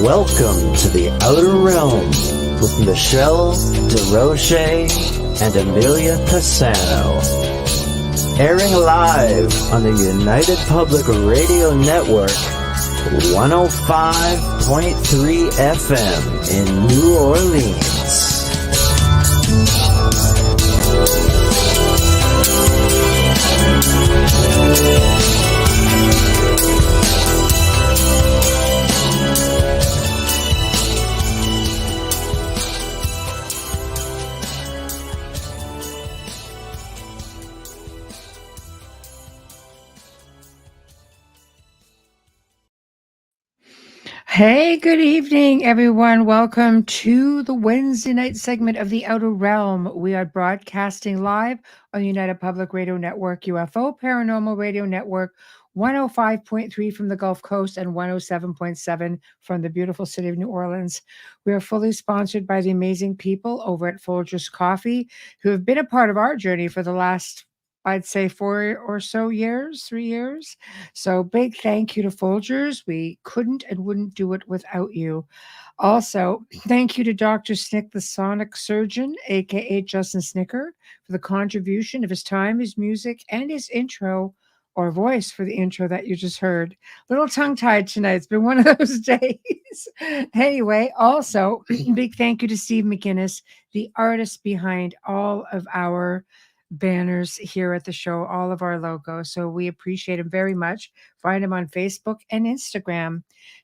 Welcome to the Outer Realm with Michelle DeRoche and Amelia Pisano. Airing live on the United Public Radio Network, 105.3 FM in New Orleans. Hey, good evening, everyone. Welcome to the Wednesday night segment of The Outer Realm. We are broadcasting live on the United Public Radio Network, UFO Paranormal Radio Network, 105.3 from the Gulf Coast and 107.7 from the beautiful city of New Orleans. We are fully sponsored by the amazing people over at Folgers Coffee, who have been a part of our journey for the last, I'd say 4 or so years, 3 years. So big thank you to Folgers. We couldn't and wouldn't do it without you. Also, thank you to Dr. Snick, the sonic surgeon, aka Justin Snicker, for the contribution of his time, his music, and his intro or voice for the intro that you just heard. Little tongue-tied tonight. It's been one of those days. Anyway, also, big thank you to Steve McGinnis, the artist behind all of our banners here at the show, all of our logos. So we appreciate him very much. Find him on Facebook and Instagram.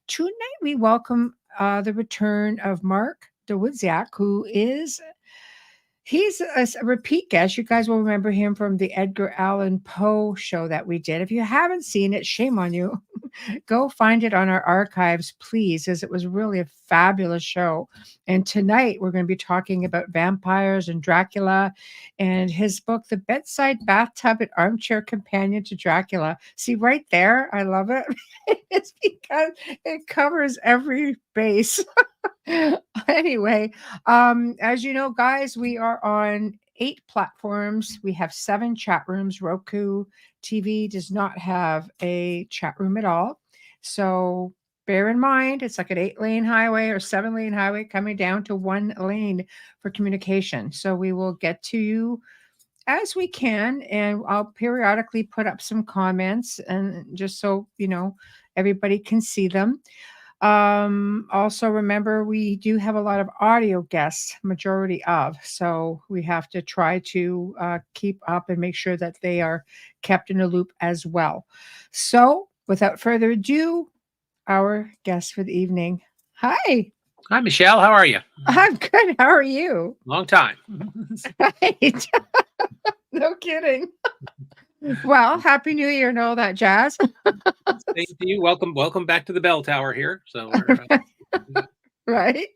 Tonight we welcome the return of Mark Dawidziak, he's a repeat guest. You guys will remember him from the Edgar Allan Poe show that we did. If you haven't seen it, shame on you. Go find it on our archives, please, as it was really a fabulous show. And tonight we're going to be talking about vampires and Dracula and his book, The Bedside, Bathtub, and Armchair Companion to Dracula. See right there, I love it. It's because it covers every base. Anyway, as you know, guys, we are on 8 platforms. We have 7 chat rooms. Roku TV does not have a chat room at all. So bear in mind, it's like an 8-lane highway or 7-lane highway coming down to 1 lane for communication. So we will get to you as we can, and I'll periodically put up some comments, and just so you know, everybody can see them. Also remember, we do have a lot of audio guests, majority of, so we have to try to keep up and make sure that they are kept in a loop as well. So without further ado, our guest for the evening. Hi. Hi, Michelle. How are you? I'm good. How are you? Long time. Right. No kidding. Well, Happy New Year and all that jazz. Thank you. Welcome back to the bell tower here. So, right.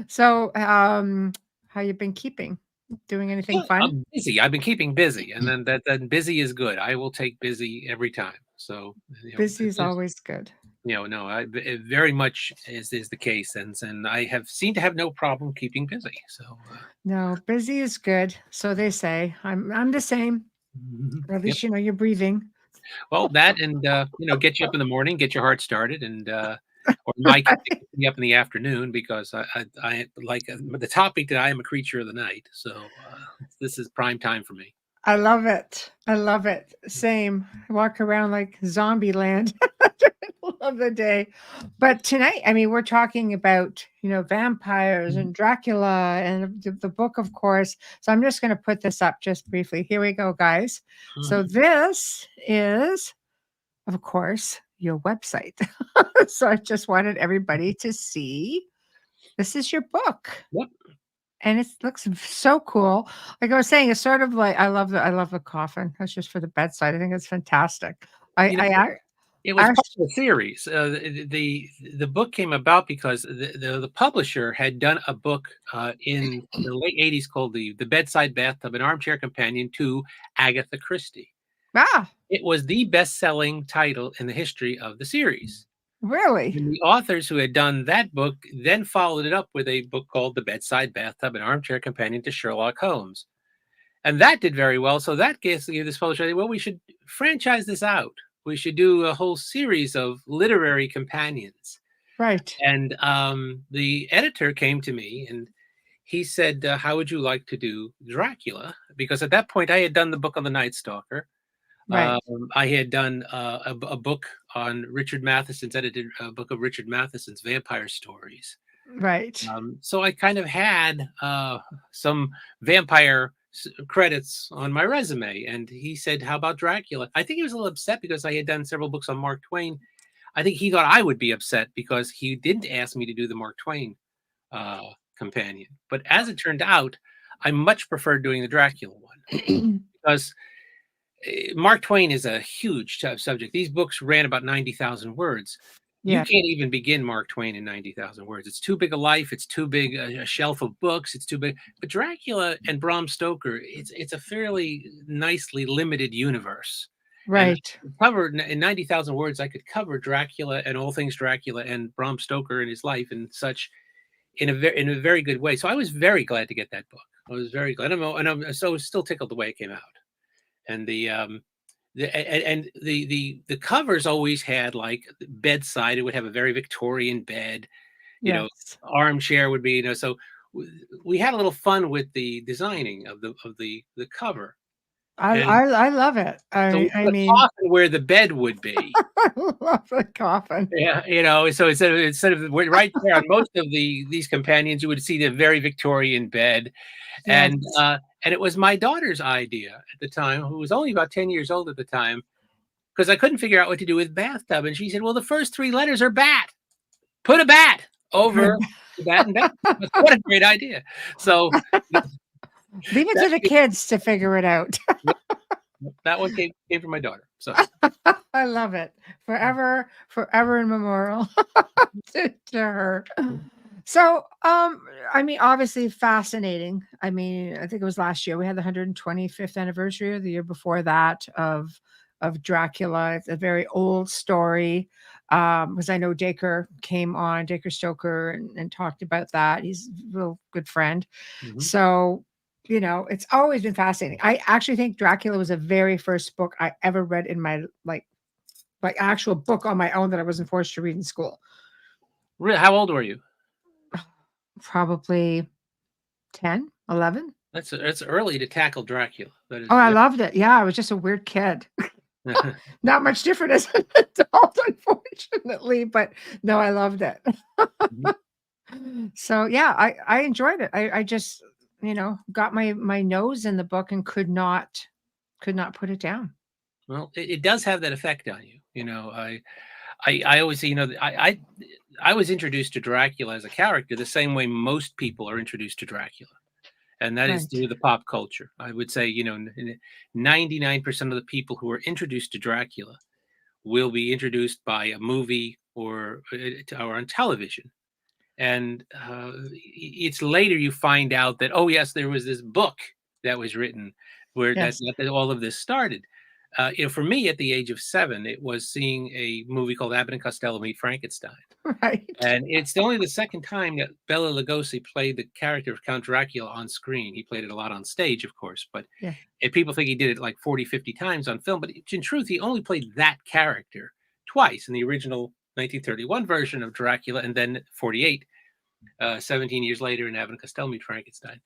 So, how you been keeping? Doing anything fun? I'm busy. I've been keeping busy, and then that busy is good. I will take busy every time. So, busy is always good. It very much is the case, and I have seemed to have no problem keeping busy. So, no, busy is good. So they say. I'm the same. Or at least you know you're breathing. Well, that and get you up in the morning, get your heart started, and or Mike pick me up in the afternoon, because I like the topic that I am a creature of the night. So this is prime time for me. I love it. Same. I walk around like zombie land. Love the day. But tonight, I mean, we're talking about, vampires and Dracula and the book, of course. So I'm just going to put this up just briefly. Here we go, guys. Mm-hmm. So this is, of course, your website. So I just wanted everybody to see. This is your book. Yep. And it looks so cool. Like I was saying, it's sort of like I love the coffin. That's just for the bedside. I think it's fantastic. It was part of the series. The book came about because the publisher had done a book in the late 80s called the Bedside, Bathtub, and Armchair Companion to Agatha Christie. Ah. It was the best-selling title in the history of the series. Really? And the authors who had done that book then followed it up with a book called The Bedside, Bathtub, and Armchair Companion to Sherlock Holmes. And that did very well. So that gave this publisher, well, we should franchise this out. We should do a whole series of literary companions. Right. And the editor came to me and he said, "How would you like to do Dracula?" Because at that point I had done the book on the Night Stalker. Right. I had done a book on Richard Matheson's edited book of Richard Matheson's vampire stories. Right. So I kind of had some vampire credits on my resume. And he said, "How about Dracula?" I think he was a little upset because I had done several books on Mark Twain. I think he thought I would be upset because he didn't ask me to do the Mark Twain companion. But as it turned out, I much preferred doing the Dracula one because Mark Twain is a huge subject. These books ran about 90,000 words. You Yeah. can't even begin Mark Twain in 90,000 words. It's too big a life. It's too big a shelf of books. It's too big. But Dracula and Bram Stoker, it's a fairly nicely limited universe. And Right. covered in 90,000 words, I could cover Dracula and all things Dracula and Bram Stoker and his life and such in a very good way. So I was very glad to get that book. I was very glad, and I'm so still tickled the way it came out. And the covers always had like Bedside. It would have a very Victorian bed. You know, Yes. Armchair would be. So we had a little fun with the designing of the cover. I love it. So we I put a mean, coffin where the bed would be. I love the coffin. Yeah, so instead of right there on most of these companions, you would see the very Victorian bed, Yes. and it was my daughter's idea at the time, who was only about 10 years old at the time, because I couldn't figure out what to do with Bathtub, and she said, "Well, the first three letters are bat. Put a bat over the bat and Bathtub." What a great idea! So Leave it to the kids to figure it out. that one came from my daughter. So I love it. Forever in memorial to her. So, I mean, obviously fascinating. I mean, I think it was last year we had the 125th anniversary, or the year before that, of Dracula. It's a very old story. Because I know Dacre came on, Dacre Stoker, and talked about that. He's a real good friend. So, it's always been fascinating. I actually think Dracula was the very first book I ever read in my like actual book on my own that I wasn't forced to read in school. really, how old were you? Probably 10, 11. That's early to tackle Dracula. That is, Oh, I loved it. Yeah, I was just a weird kid. Not much different as an adult, unfortunately, but no, I loved it. So yeah, I enjoyed it. I just, got my nose in the book and could not put it down. Well, it does have that effect on you. I always say, I was introduced to Dracula as a character the same way most people are introduced to Dracula. And that is Right. through the pop culture. I would say, 99% of the people who are introduced to Dracula will be introduced by a movie or on television. And it's later you find out that, oh, yes, there was this book that was written where Yes. that all of this started. For me, at the age of 7, it was seeing a movie called Abbott and Costello Meet Frankenstein. Right. And it's only the second time that Bela Lugosi played the character of Count Dracula on screen. He played it a lot on stage, of course, but Yeah. if people think he did it like 40, 50 times on film. But in truth, he only played that character twice in the original 1931 version of Dracula, and then 48, 17 years later in Abbott and Costello Meet Frankenstein.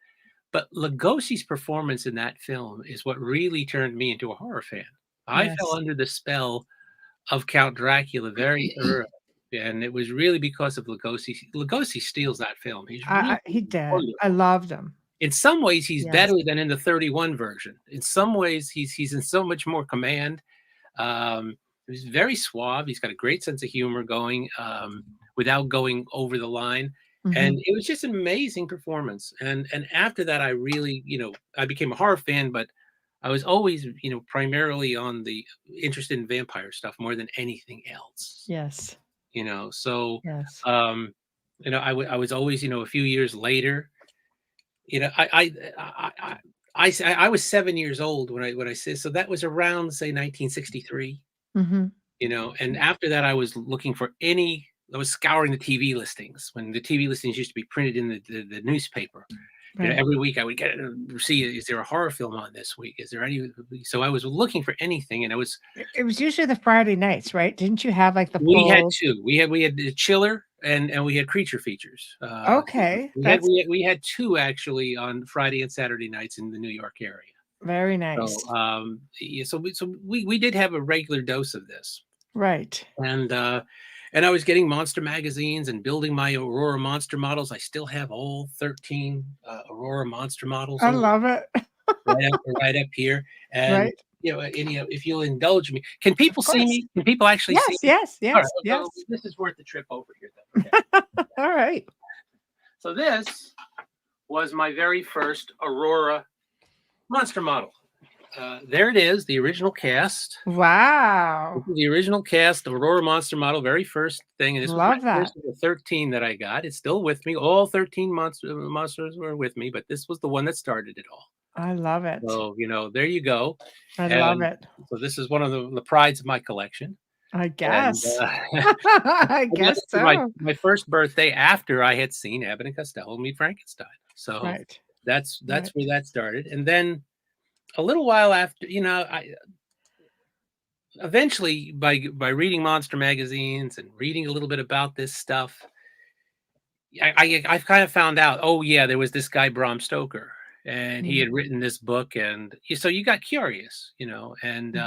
But Lugosi's performance in that film is what really turned me into a horror fan. I fell Yes. under the spell of Count Dracula very early. And it was really because of Lugosi. Lugosi steals that film. He's really He did. wonderful. I loved him. In some ways, he's Yes. better than in the 31 version. In some ways, he's in so much more command. He's very suave. He's got a great sense of humor going without going over the line. And it was just an amazing performance. And after that, I really, I became a horror fan, but I was always, primarily on the interested in vampire stuff more than anything else. Yes. So Yes. I was always, a few years later, I was 7 years old when I said, so that was around, say, 1963. And after that, I was looking for I was scouring the TV listings when the TV listings used to be printed in the newspaper. Right. Every week I would get it and see, is there a horror film on this week? Is there any? So I was looking for anything, and It was usually the Friday nights, right? Didn't you have like the we had full? two. We had the Chiller and we had creature features. Okay, We had two actually on Friday and Saturday nights in the New York area. very nice. So yeah, so we did have a regular dose of this. Right. And I was getting monster magazines and building my Aurora monster models. I still have all 13 Aurora monster models. I love it. right up here. And Right. if you'll indulge me, can people see me? Can people actually see me? Yes, All right, yes. so this is worth the trip over here then. Okay. All right. So this was my very first Aurora monster model. There it is, the original cast. Wow. The original cast, Aurora monster model, very first thing. And this Love was my that. first of the 13 that I got. It's still with me. All 13 monsters were with me, but this was the one that started it all. I love it. So, there you go. I love it. So this is one of the prides of my collection. I guess. And, I guess so. My first birthday after I had seen Abbott and Costello meet Frankenstein. So Right. that's where that started. And then a little while after, I eventually by reading monster magazines and reading a little bit about this stuff, I've kind of found out, oh yeah, there was this guy Bram Stoker, and he had written this book, and so you got curious, and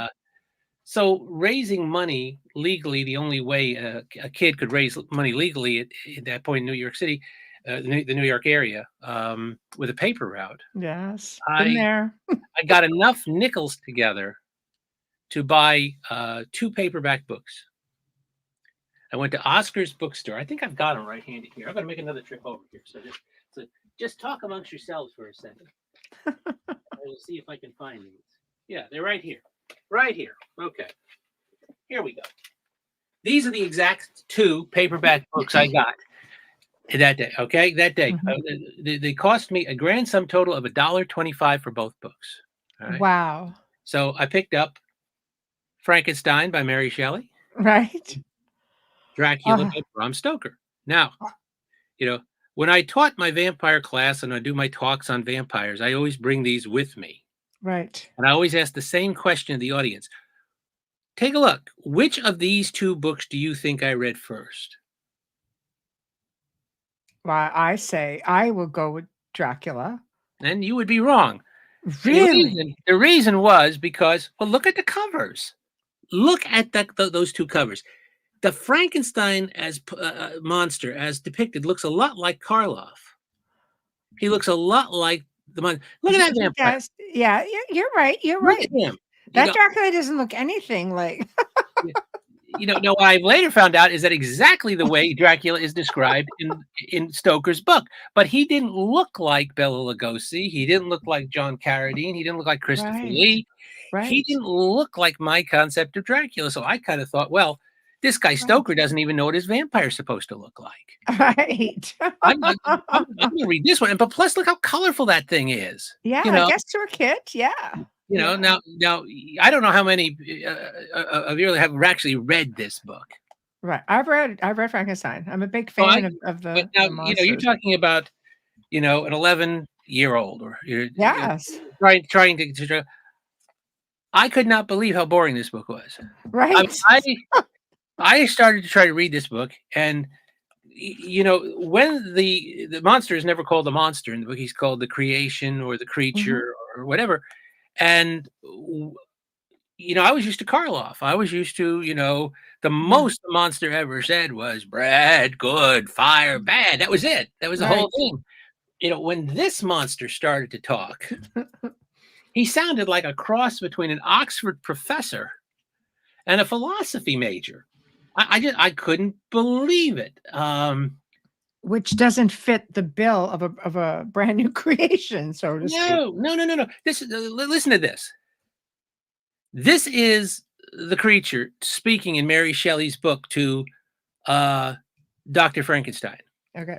so raising money legally, the only way a kid could raise money legally at that point in New York City, the New York area, with a paper route. Yes. Been there. I got enough nickels together to buy 2 paperback books. I went to Oscar's bookstore. I think I've got them right handy here. I'm going to make another trip over here. So just talk amongst yourselves for a second. I will see if I can find these. Yeah, they're right here. Right here. Okay. Here we go. These are the exact 2 paperback books I got that day. Okay, that day. They cost me a grand sum total of $1.25 for both books. All right? Wow. So I picked up Frankenstein by Mary Shelley. Right. Dracula by Bram Stoker. Now, when I taught my vampire class and I do my talks on vampires, I always bring these with me. Right. And I always ask the same question of the audience. Take a look. Which of these 2 books do you think I read first? Well, I say I will go with Dracula. And you would be wrong. Really? The reason was because, well, look at the covers. Look at those 2 covers. The Frankenstein as monster, as depicted, looks a lot like Karloff. He looks a lot like the monster. Look at that vampire. Yeah, you're right. You're Look right. at him. That Dracula doesn't look anything like. No, what I've later found out is that exactly the way Dracula is described in Stoker's book. But he didn't look like Bela Lugosi. He didn't look like John Carradine. He didn't look like Christopher Lee. Right. He didn't look like my concept of Dracula. So I kind of thought, well, this guy Stoker doesn't even know what his vampire's supposed to look like. Right. I'm going to read this one. But plus, look how colorful that thing is. Yeah, I guess to a kid, yeah. Now I don't know how many of you have actually read this book. Right. I've read Frankenstein. I'm a big fan of the. But now, the you're talking about, an 11-year-old, or yes, trying to. I could not believe how boring this book was. Right. I started to try to read this book, and when the monster is never called a monster in the book, he's called the creation or the creature or whatever. And, I was used to Karloff. I was used to, the most the monster ever said was bread, good, fire, bad. That was it. That was the whole thing. When this monster started to talk, he sounded like a cross between an Oxford professor and a philosophy major. I couldn't believe it. Which doesn't fit the bill of a brand new creation, so to speak. No. Listen to this. This is the creature speaking in Mary Shelley's book to Dr. Frankenstein. Okay.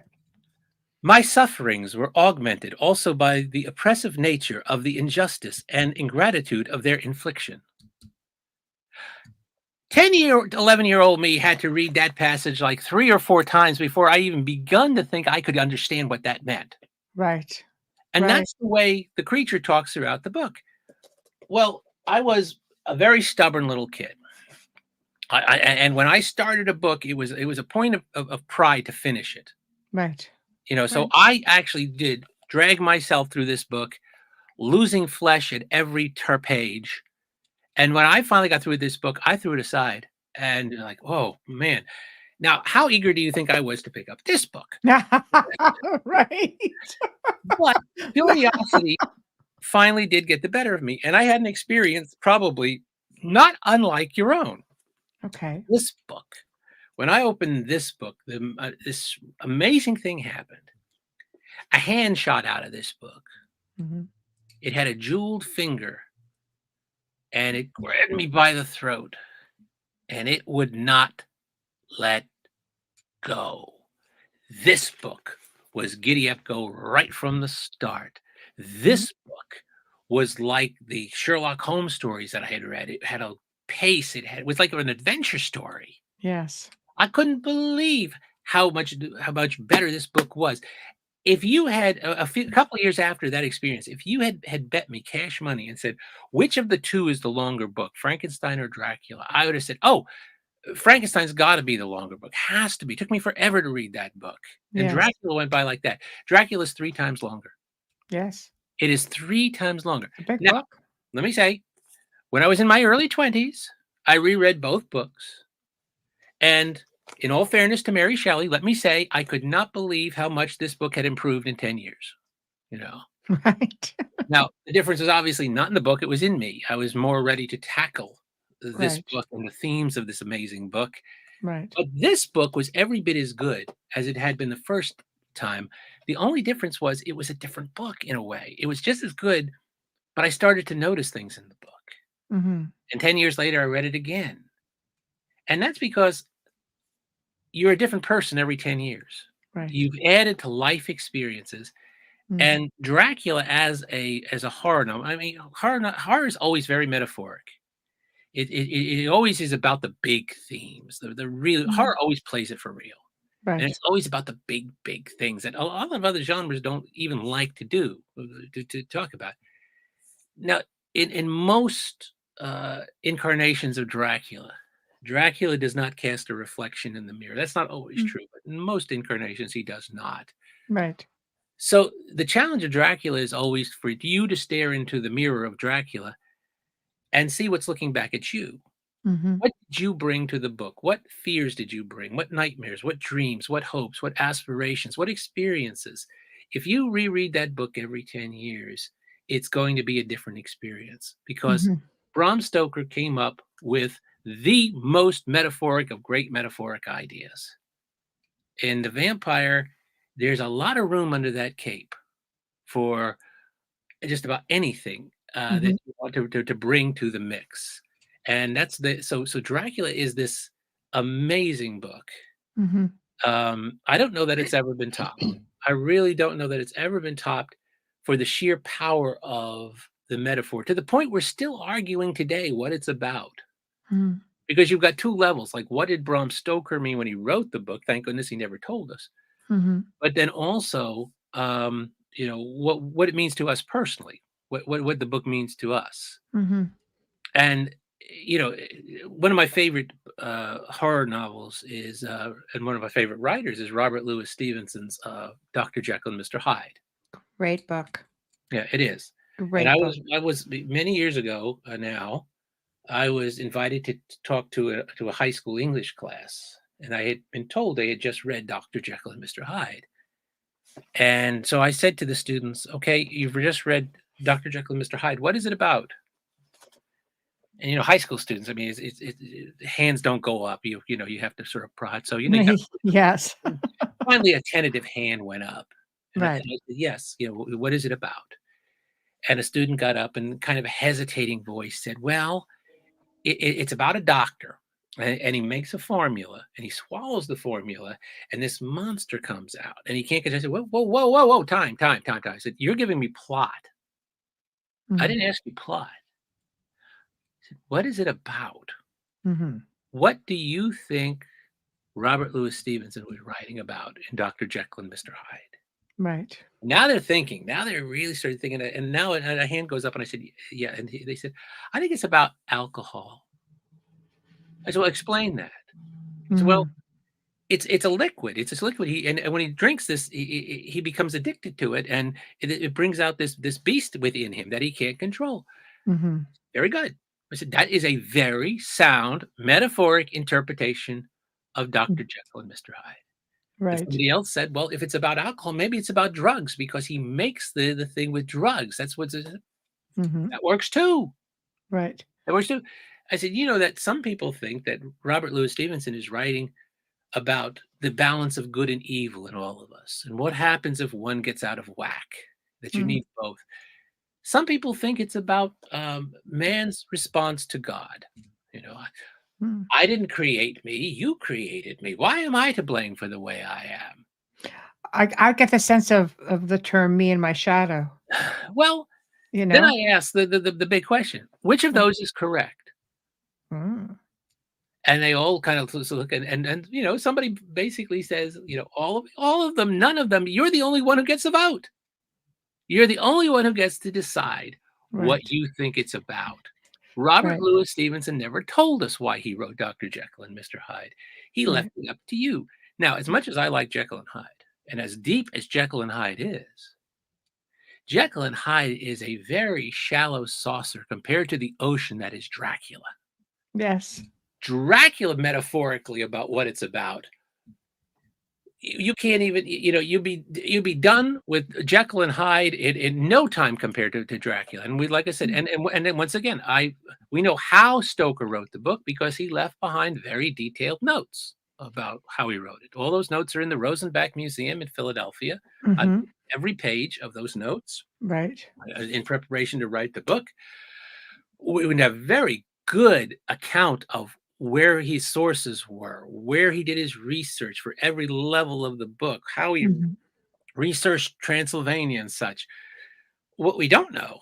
My sufferings were augmented also by the oppressive nature of the injustice and ingratitude of their infliction. 11-year-old me had to read that passage like 3 or 4 times before I even begun to think I could understand what that meant. Right. And that's the way the creature talks throughout the book. Well, I was a very stubborn little kid. And when I started a book, it was a point of pride to finish it. Right. So Right. I actually did drag myself through this book, losing flesh at every page. And when I finally got through this book, I threw it aside and like, oh man. Now, how eager do you think I was to pick up this book? Right. But curiosity finally did get the better of me. And I had an experience probably not unlike your own. Okay. This book, when I opened this book, this amazing thing happened. A hand shot out of this book. Mm-hmm. It had a jeweled finger, and it grabbed me by the throat, and it would not let go. This book was giddy up go right from the start. This book was like the Sherlock Holmes stories that I had read. It had a pace. It was like an adventure story. Yes. I couldn't believe how much better this book was. If you had a couple of years after that experience, if you had bet me cash money and said, which of the two is the longer book, Frankenstein or Dracula, I would have said, oh, Frankenstein's got to be the longer book. Has to be. It took me forever to read that book. And Yes. Dracula went by like that. Dracula's 3 times longer. Yes. It is 3 times longer. A big Now, book. let me say, when I was in my early 20s, I reread both books. And in all fairness to Mary Shelley, let me say, I could not believe how much this book had improved in 10 years. Right. Now, the difference was obviously not in the book. It was in me. I was more ready to tackle this Right. book and the themes of this amazing book. Right. But this book was every bit as good as it had been the first time. The only difference was it was a different book in a way. It was just as good, but I started to notice things in the book. Mm-hmm. And 10 years later, I read it again. And that's because you're a different person every 10 years. Right. You've added to life experiences. Mm-hmm. And Dracula as a horror novel, I mean, horror is always very metaphoric. It always is about the big themes. The real horror always plays it for real. Right. And it's always about the big things that a lot of other genres don't even like to do, to talk about. Now, in most incarnations of Dracula does not cast a reflection in the mirror. That's not always true, but in most incarnations, he does not. Right. So the challenge of Dracula is always for you to stare into the mirror of Dracula and see what's looking back at you. Mm-hmm. What did you bring to the book? What fears did you bring? What nightmares? What dreams? What hopes? What aspirations? What experiences? If you reread that book every 10 years, it's going to be a different experience because Bram Stoker came up with the most metaphoric of great metaphoric ideas. In The Vampire, there's a lot of room under that cape for just about anything that you want to bring to the mix. And that's so Dracula is this amazing book. I don't know that it's ever been topped. I really don't know that it's ever been topped for the sheer power of the metaphor, to the point we're still arguing today what it's about. Because you've got 2 levels. Like, what did Bram Stoker mean when he wrote the book? Thank goodness he never told us. But then also, what it means to us personally, what the book means to us. And one of my favorite horror novels is, and one of my favorite writers is Robert Louis Stevenson's Dr. Jekyll and Mr. Hyde. Great book. Yeah, it is. Great And book. I was many years ago now. I was invited to talk to a high school English class, and I had been told they had just read Dr. Jekyll and Mr. Hyde. And so I said to the students, "Okay, you've just read Dr. Jekyll and Mr. Hyde. What is it about?" And high school students, I mean, hands don't go up. You have to sort of prod. So Yes. finally a tentative hand went up. And Right. I said, yes. What is it about? And a student got up and kind of a hesitating voice said, "Well, it's about a doctor, and he makes a formula, and he swallows the formula, and this monster comes out, and he can't get." I said, whoa, time. I said, "You're giving me plot. I didn't ask you plot. I said, what is it about? What do you think Robert Louis Stevenson was writing about in Dr. Jekyll and Mr. Hyde?" Right. Now they're thinking. Now they're really started thinking. And now a hand goes up, and I said, "Yeah." And they said, "I think it's about alcohol." I said, well, explain that. He said, well, Mhm. it's a liquid. It's this liquid. And when he drinks this, he becomes addicted to it, and it brings out this beast within him that he can't control. Mhm. Very good. I said, that is a very sound metaphoric interpretation of Mm. Dr. Jekyll and Mr. Hyde. And Right. somebody else said, well, if it's about alcohol, maybe it's about drugs because he makes the thing with drugs. That's what's Mhm. that works too. Right. That works too. I said, that some people think that Robert Louis Stevenson is writing about the balance of good and evil in all of us and what happens if one gets out of whack, that you Mm. need both. Some people think it's about man's response to God. You know, Mm. I didn't create me, you created me. Why am I to blame for the way I am? I get the sense of the term "me and my shadow," Well, you then know? I ask the big question: which of Mm. those is correct? Mm. And they all kind of look and somebody basically says, all of them, none of them. You're the only one who gets a vote. You're the only one who gets to decide what Right. you think it's about. Robert Right. Louis Stevenson never told us why he wrote Dr. Jekyll and Mr. Hyde. He left Right. it up to you. Now, as much as I like Jekyll and Hyde, and as deep as Jekyll and Hyde is, Jekyll and Hyde is a very shallow saucer compared to the ocean that is Dracula. Yes. Dracula, metaphorically, about what it's about, you can't even, you'd be done with Jekyll and Hyde in no time compared to Dracula. And we, like I said, Mm. and then once again, we know how Stoker wrote the book because he left behind very detailed notes about how he wrote it. All those notes are in the Rosenbach Museum in Philadelphia. I Mhm. every page of those notes Right. in preparation to write the book. We would have very good account of where his sources were, where he did his research for every level of the book, how he Mhm. researched Transylvania and such. What we don't know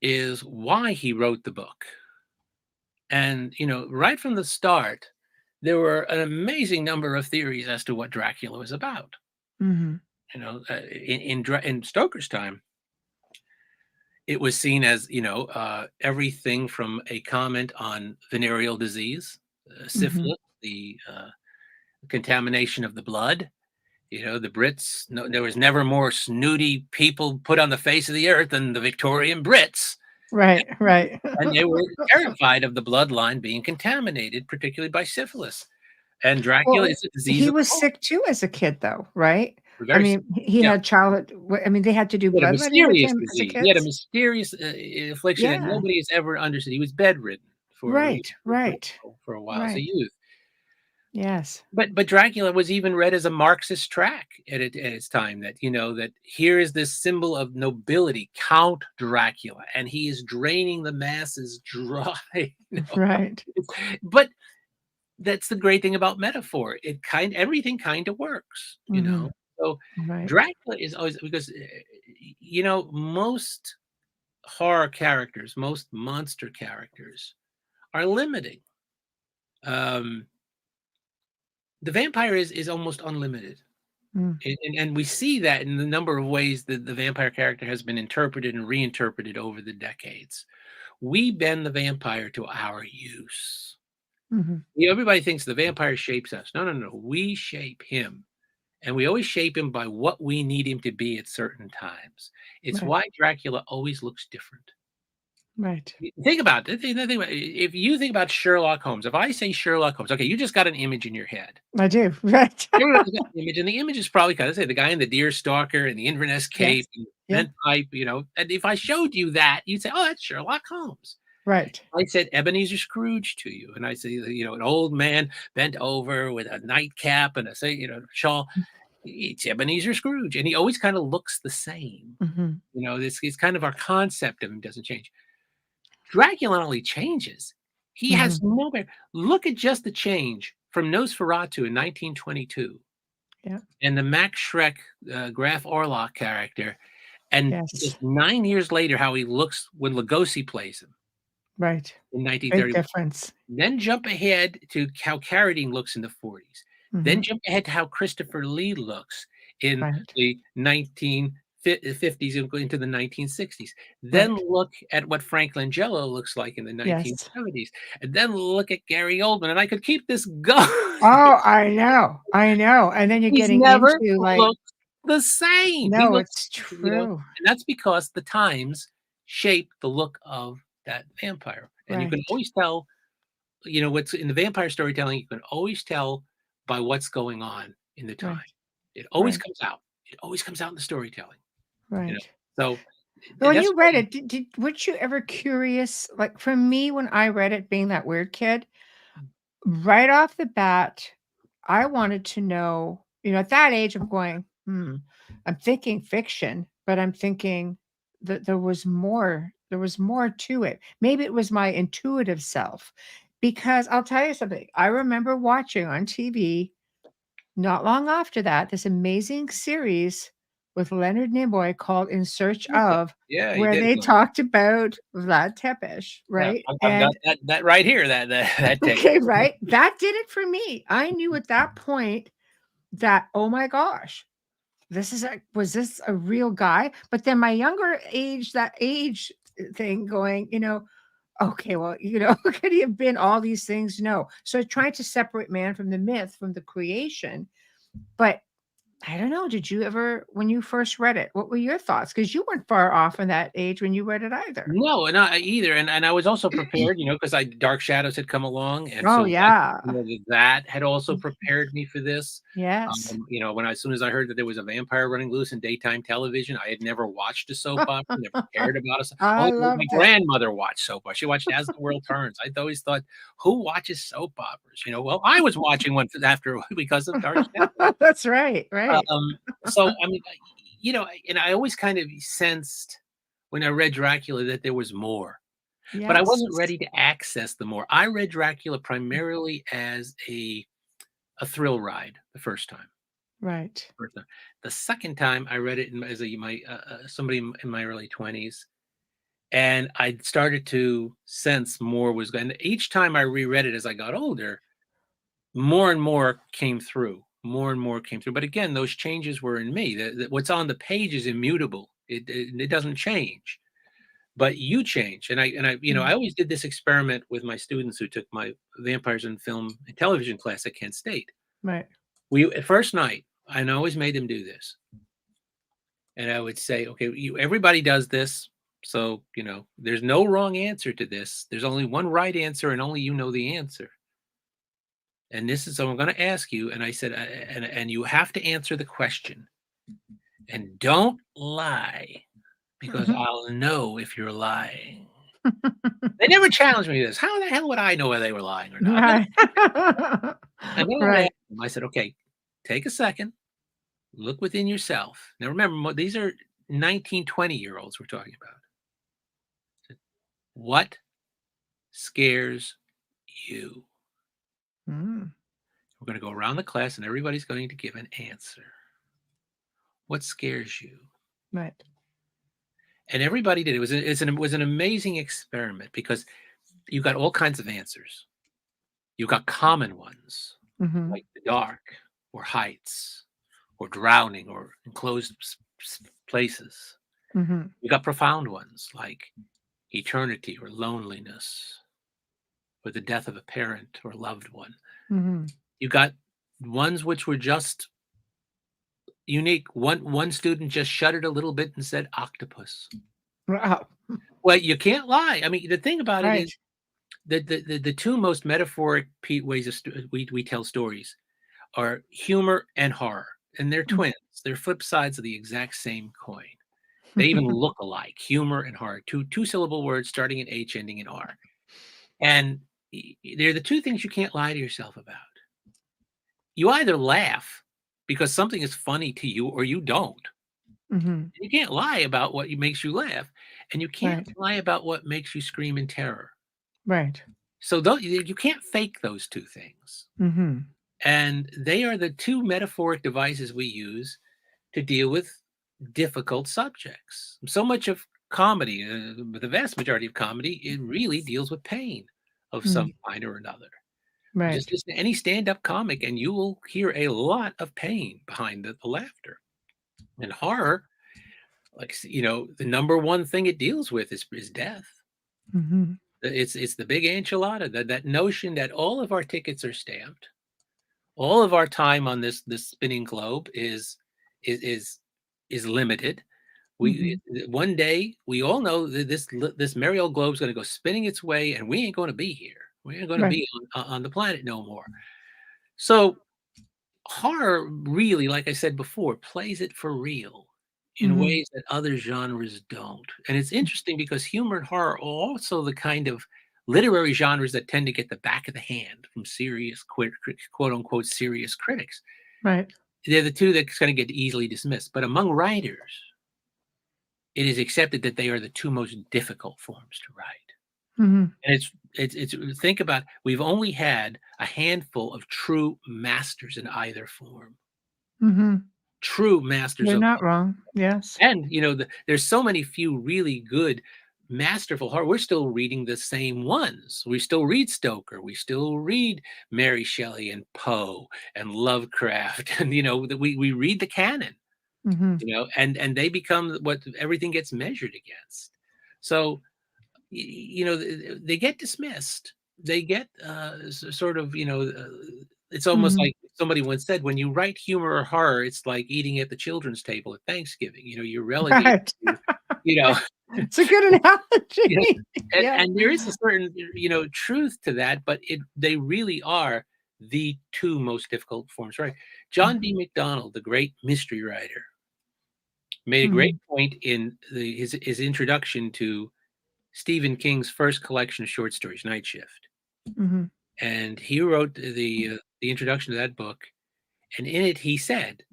is why he wrote the book. And, right from the start, there were an amazing number of theories as to what Dracula was about. Mhm. In Stoker's time, it was seen as, everything from a comment on venereal disease, Mhm. syphilis, the contamination of the blood. The Brits, no, there was never more snooty people put on the face of the earth than the Victorian Brits. Right. Right. And they were terrified of the bloodline being contaminated, particularly by syphilis. And Dracula Well, is a disease he of was the sick too as a kid though, right? I very sick. mean, he Yeah. had childhood I mean, they had to do He had a bloodletting with mysterious him as a disease. He had a kids? mysterious affliction that Yeah. nobody has ever understood. He was bedridden Right. Right. for a while as a Right. youth. Yes. But Dracula was even read as a Marxist track at its time. That here is this symbol of nobility, Count Dracula, and he is draining the masses dry. Right. But that's the great thing about metaphor. Everything kind of works. Mhm. So Right. Dracula is always because most horror characters, most monster characters are limiting. Um, the vampire is almost unlimited. Mm. And we see that in the number of ways that the vampire character has been interpreted and reinterpreted over the decades. We bend the vampire to our use. Mhm. Everybody thinks the vampire shapes us. No, no, no. We shape him. And we always shape him by what we need him to be at certain times. It's Right. why Dracula always looks different. Right. Think about it. Think about it. If you think about Sherlock Holmes, if I say Sherlock Holmes, okay, you just got an image in your head. I do. Right. Everybody's got an image, and the image is probably kind of say the guy in the deer stalker and the Inverness Yes. cape and Yeah. bent pipe, And if I showed you that, you'd say, "Oh, that's Sherlock Holmes." Right. I said Ebenezer Scrooge to you, and I say, an old man bent over with a nightcap and shawl. It's Ebenezer Scrooge, and he always kind of looks the same. Mhm. This is kind of our concept of him doesn't change. Dracula only changes. He has Mhm. no bear. Look at just the change from Nosferatu in 1922 Yeah. and the Max Schreck Graf Orlock character, and Yes. just 9 years later, how he looks when Lugosi plays him Right. in Big 1931. difference. Then jump ahead to how Carradine looks in the 40s. Then Mhm. jump ahead to how Christopher Lee looks in Right. the 1950s 50s into the 1960s. Then Right. look at what Frank Langella looks like in the Yes. 1970s. And then look at Gary Oldman. And I could keep this going. Oh, I know. I know. And then you're He's getting never into like, looked the same. He no, looks, it's you know, true. and that's because the times shape the look of that vampire. And you can Right. always tell, you know, what's in the vampire storytelling, you can always tell by what's going on in the time. Right. It always Right. comes out. It always comes out in the storytelling, you know. Right. So When that's you read it, weren't you ever curious? Like for me, when I read it, being that weird kid, right off the bat, I wanted to know, at that age, I'm going, I'm thinking fiction, but I'm thinking that there was more to it. Maybe it was my intuitive self. Because I'll tell you something, I remember watching on TV not long after that this amazing series with Leonard Nimoy called In Search of, yeah, he where did. they talked about Vlad Tepes, Yeah, right? I've got And that right here. That text. okay, right? That did it for me. I knew at that point that, oh my gosh, was this a real guy? But then my younger age, that age thing going, okay, well, could he have been all these things? No. So trying to separate man from the myth, from the creation. But I don't know. Did you ever, when you first read it, what were your thoughts? Because you weren't far off in that age when you read it either. No, and I either, and I was also prepared, because Dark Shadows had come along, and Oh, so yeah. that had also prepared me for this. Yes. As soon as I heard that there was a vampire running loose in daytime television, I had never watched a soap opera, never cared about it. I Only my loved it. grandmother watched soap opera. She watched As the World Turns. I always thought, who watches soap operas? Well, I was watching one after because of Dark Shadows. That's right. Right. So I mean, and I always kind of sensed when I read Dracula that there was more, but I Yes. wasn't ready to access the more. I read Dracula primarily as a thrill ride the first time. Right. The second time I read it as somebody in my early 20s, and I started to sense more was going. Each time I reread it as I got older, more and more came through. More and more came through. But again, those changes were in me. What's on the page is immutable. It doesn't change. But you change, and I always did this experiment with my students who took my vampires in film and television class at Kent State. Right. We first night, I always made them do this, and I would say, okay, everybody does this, so there's no wrong answer to this. There's only one right answer, and only you know the answer. And this is, so I'm going to ask you, and I said, and you have to answer the question, and don't lie, because I'll know if you're lying. They never challenged me this. How the hell would I know whether they were lying or not? Right. And then Right. I said, okay, take a second, look within yourself. Now remember, these are 19, 20-year-olds we're talking about. What scares you? Mm. We're going to go around the class and everybody's going to give an answer. What scares you? Right. And everybody did. It was an amazing experiment because you got all kinds of answers. You got common ones, like the dark or heights or drowning or enclosed places. You got profound ones like eternity or loneliness or the death of a parent or loved one. You got ones which were just unique. One student just shuddered a little bit and said octopus. Wow. Well, you can't lie. I mean, the thing about it Right. is the two most metaphoric ways we tell stories are humor and horror, and they're twins. They're flip sides of the exact same coin. They even look alike. Humor and horror, two syllable words starting in H, ending in R, and they're the two things you can't lie to yourself about. You either laugh because something is funny to you, or you don't. You can't lie about what makes you laugh, and you can't lie about what makes you scream in terror. Right. So you can't fake those two things. And they are the two metaphoric devices we use to deal with difficult subjects. So much of comedy, the vast majority of comedy, it really deals with pain of some kind or another. Right. Just listen to any stand-up comic and you will hear a lot of pain behind the laughter. And horror, like, the number one thing it deals with is death. Mm-hmm. It's the big enchilada, that notion that all of our tickets are stamped, all of our time on this spinning globe is is is limited. Mm-hmm. One day we all know that this merry old globe's going to go spinning its way, and we ain't going to be here. We ain't going to Right. be on the planet no more. So horror really, like I said before, plays it for real in Mm-hmm. ways that other genres don't. And it's interesting because humor and horror are also the kind of literary genres that tend to get the back of the hand from serious, quote unquote, serious critics. Right. They're the two that's going to get easily dismissed. But among writers, it is accepted that they are the two most difficult forms to write. Mm-hmm. And it's think about, we've only had a handful of true masters in either form. Mm-hmm. True masters You're of, not wrong. Yes. and there's so many few really good masterful horror. We're still reading the same ones. We still read Stoker, we still read Mary Shelley and Poe and Lovecraft, and we read the canon, Mm-hmm. and they become what everything gets measured against. So they get dismissed. They get sort of, it's almost Mm-hmm. like somebody once said, when you write humor or horror, it's like eating at the children's table at Thanksgiving. You're relegated Right. to, you know, It's a good you know, analogy. and, Yeah. and there is a certain, truth to that, but they really are the two most difficult forms, right? John D. MacDonald, the great mystery writer, made a Mm-hmm. great point in his introduction to Stephen King's first collection of short stories, Night Shift. Mm-hmm. And he wrote the introduction to that book, and in it he said,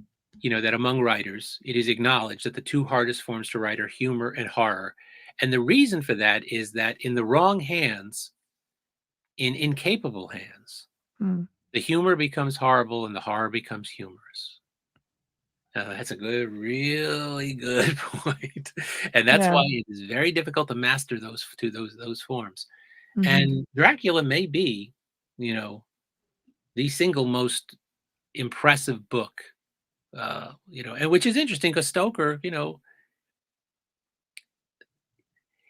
that among writers, it is acknowledged that the two hardest forms to write are humor and horror. And the reason for that is that in the wrong hands, in incapable hands, Mm-hmm. the humor becomes horrible and the horror becomes humorous. That's a really good point, and that's Yeah. why it is very difficult to master those forms. Mm-hmm. And Dracula may be, you know, the single most impressive book, and which is interesting because Stoker,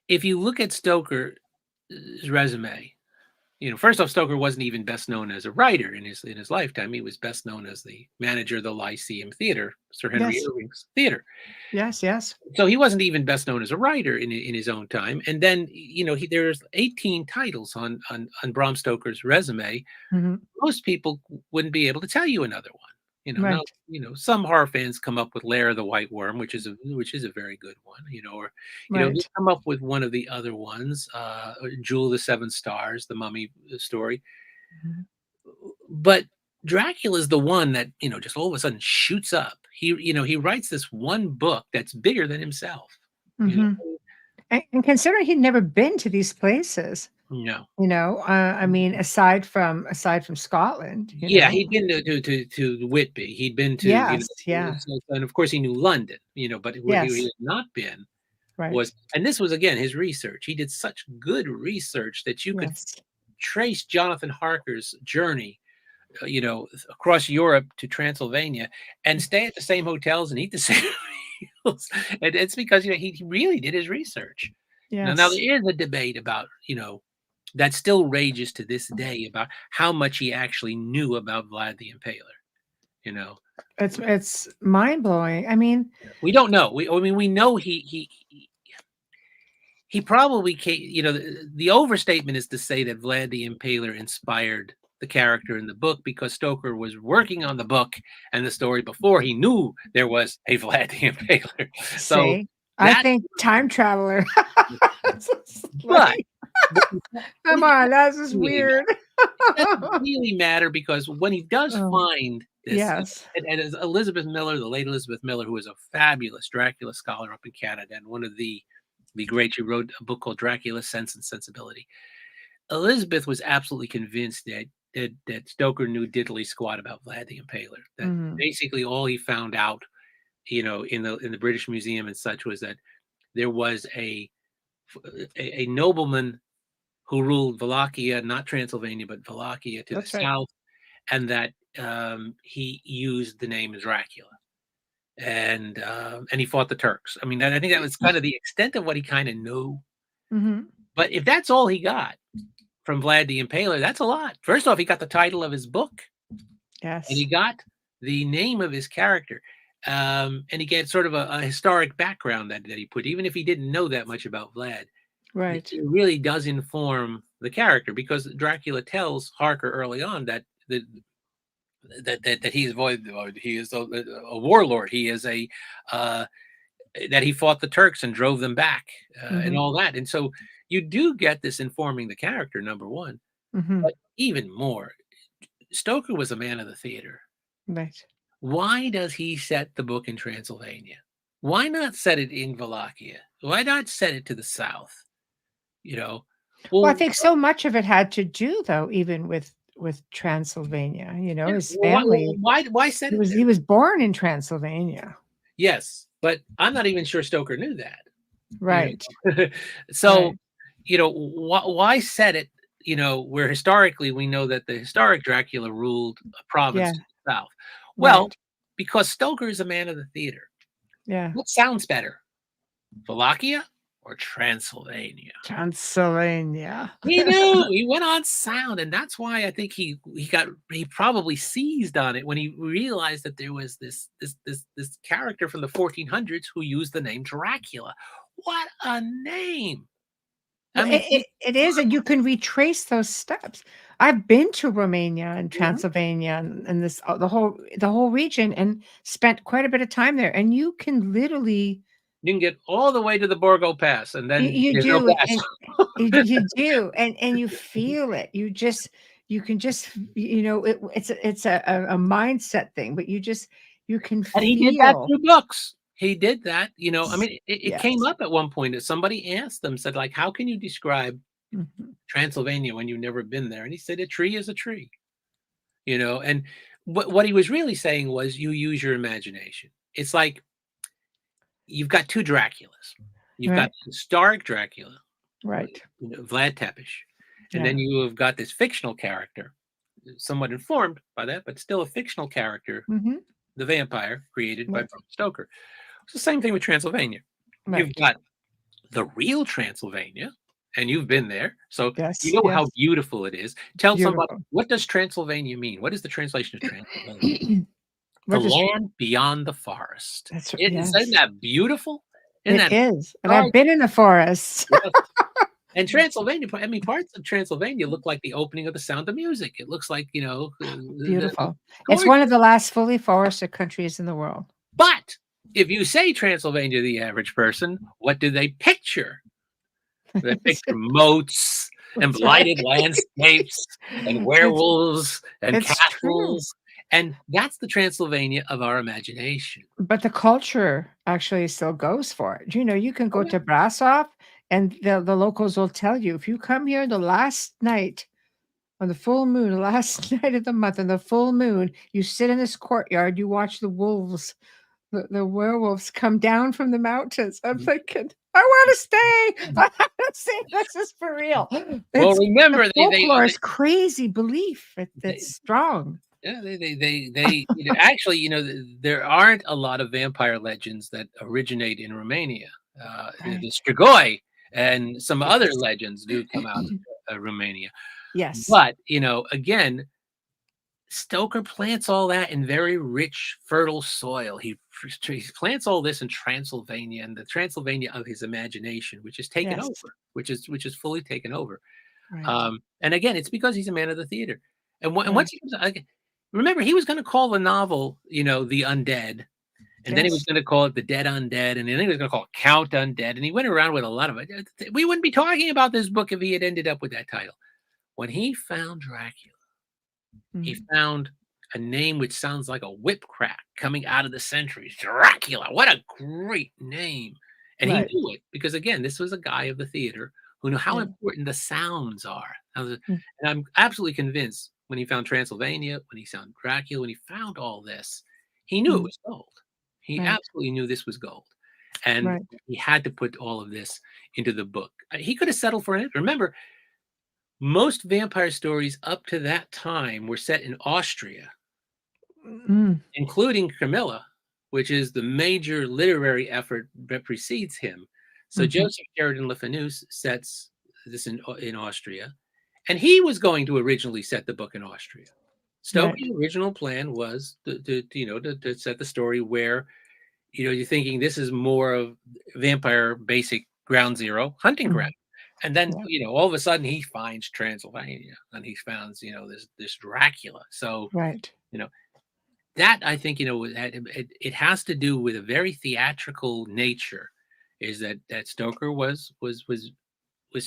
if you look at Stoker's resume, first off, Stoker wasn't even best known as a writer in his lifetime. He was best known as the manager of the Lyceum Theater, Sir Henry Yes. Irving's theater. Yes. Yes. So he wasn't even best known as a writer in his own time. And then, there's 18 titles on Bram Stoker's resume. Mm-hmm. Most people wouldn't be able to tell you another one. Now, Right. some horror fans come up with Lair of the White Worm, which is a very good one, or they Right. come up with one of the other ones, Jewel of the Seven Stars, the Mummy story. Mhm. But Dracula is the one that, just all of a sudden shoots up. He writes this one book that's bigger than himself. You Mhm. And considering he'd never been to these places, know, I mean, aside from Scotland, yeah, he'd been to Whitby. He'd been to, Yes, yeah. and of course he knew London, but where he Yes, had not been right. was, and this was again his research. He did such good research that you could Yes. trace Jonathan Harker's journey, across Europe to Transylvania, and stay at the same hotels and eat the same meals. And it's because he really did his research. Now Yes. there is a debate about that still rages to this day about how much he actually knew about Vlad the Impaler. You know, It's mind-blowing. I mean, we don't know. We know he probably came. The overstatement is to say that Vlad the Impaler inspired the character in the book because Stoker was working on the book and the story before he knew there was a Vlad the Impaler. So say, I that, think time traveler. It's but, like, but come on, that's just really weird. it doesn't really matter because when he does Oh, find this, yes. and as Elizabeth Miller, the late Elizabeth Miller, who was a fabulous Dracula scholar up in Canada and one of the great, she wrote a book called Dracula: Sense and Sensibility. Elizabeth was absolutely convinced that Stoker knew diddly squat about Vlad the Impaler. That Mhm. basically all he found out, in the British Museum and such, was that there was a nobleman who ruled Wallachia, not Transylvania, but Wallachia to the That's right. south, and that he used the name Dracula. and he fought the Turks. I mean, I think that was kind of the extent of what he kind of knew. Mhm. But if that's all he got from Vlad the Impaler, that's a lot. First off, he got the title of his book, and he Yes. got the name of his character, and he get sort of a historic background that he put, even if he didn't know that much about Vlad. Right. It really does inform the character, because Dracula tells Harker early on that he's he is a warlord. He is uh, that he fought the Turks and drove them back, and Mhm. all that. And so you do get this informing the character, number one. Mhm. But even more, Stoker was a man of the theater. Right. Why does he set the book in Transylvania? Why not set it in Wallachia? Why not set it to the south? You know, Well, I well, think so much of it had to do, though, even with Transylvania, yeah, his well, family, why set it there? he was born in Transylvania. Yes, but I'm not even sure Stoker knew that. You Right. know, so Right. why set it? Where historically we know that the historic Dracula ruled a province Yeah. to the south. Well, Right. because Stoker is a man of the theater. Yeah. What sounds better, Wallachia or Transylvania? Transylvania. He knew. He went on sound, and that's why I think he probably seized on it when he realized that there was this character from the 1400s who used the name Dracula. What a name! I Well, mean, it is, and you can retrace those steps. I've been to Romania and mhm. Transylvania and this the whole region and spent quite a bit of time there, and you can literally You can get all the way to the Borgo Pass, and then you there's no do, pass. and you do, and you feel it. You can just it's a mindset thing, but you can And he did that feel. through books. He did that. I mean, it came Yes. up at one point that somebody asked them, said, like, how can you describe Mhm. Transylvania when you've never been there? And he said, a tree is a tree. And what he was really saying was, you use your imagination. It's like you've got two Draculas. You've got Right. the historic Dracula, Right. Vlad Tepes, and Yeah. then you have got this fictional character, somewhat informed by that, but still a fictional character, Mhm. the vampire created by Right. Bram Stoker. It's the same thing with Transylvania. You've Right. got the real Transylvania, and you've been there, so you Yes. know how Yes. beautiful it is. Tell somebody, Beautiful. what does Transylvania mean? What is the translation of Transylvania? The What is land beyond the forest. that's Isn't yes. that beautiful? Isn't It that is, and I've gorgeous? been in the forest. Yes. And Transylvania, I mean, parts of Transylvania look like the opening of The Sound of Music. It looks like, Beautiful. It's gorgeous. one of the last fully forested countries in the world. But if you say Transylvania to the average person, what do they picture? They picture moats and That's right. blighted landscapes and It's werewolves and it's true, castles. And that's the Transylvania of our imagination. but the culture actually still goes for it. You can Oh, go yeah. to Brasov, and the locals will tell you, if you come here the last night on the full moon, the last night of the month, on the full moon, you sit in this courtyard, you watch the wolves, the werewolves come down from the mountains. I'm thinking, "I wanna stay. I wanna stay. This is for real." Well, It's the remember, folklore is crazy belief. they It's strong. yeah, actually, there aren't a lot of vampire legends that originate in Romania. The Right. Strigoi and some other Yes. legends do come out of Romania. Yes. But, again, Stoker plants all that in very rich, fertile soil. He plants all this in Transylvania, and the Transylvania of his imagination, which is taken Yes. over, which is fully taken over. Right. And again, it's because he's a man of the theater. And Right. once he comes, remember, he was going to call the novel, The Undead, and then he was Yes. going to call it The Dead Undead, and then he was going to call it Count Undead, and he went around with a lot of it. We wouldn't be talking about this book if he had ended up with that title. When he found Dracula, he Mhm. found a name which sounds like a whip crack coming out of the centuries. Dracula. What a great name. And he Right. knew it because, again, this was a guy of the theater who knew how Yeah. important the sounds are. And Mm. I'm absolutely convinced when he found Transylvania, when he found Dracula, when he found all this, he knew it Mm. was gold. He Right. absolutely knew this was gold. And Right. he had to put all of this into the book. He could have settled for it. Remember, most vampire stories up to that time were set in Austria, Mm. including Camilla. which is the major literary effort that precedes him. So Joseph Sheridan Le Fanu sets this in Austria, and he was going to originally set the book in Austria. Stoker's original plan was to set the story where, you're thinking this is more of vampire basic ground zero hunting ground. And then, all of a sudden he finds Transylvania and he finds, this Dracula. So, that I think, it has to do with a very theatrical nature, is that Stoker was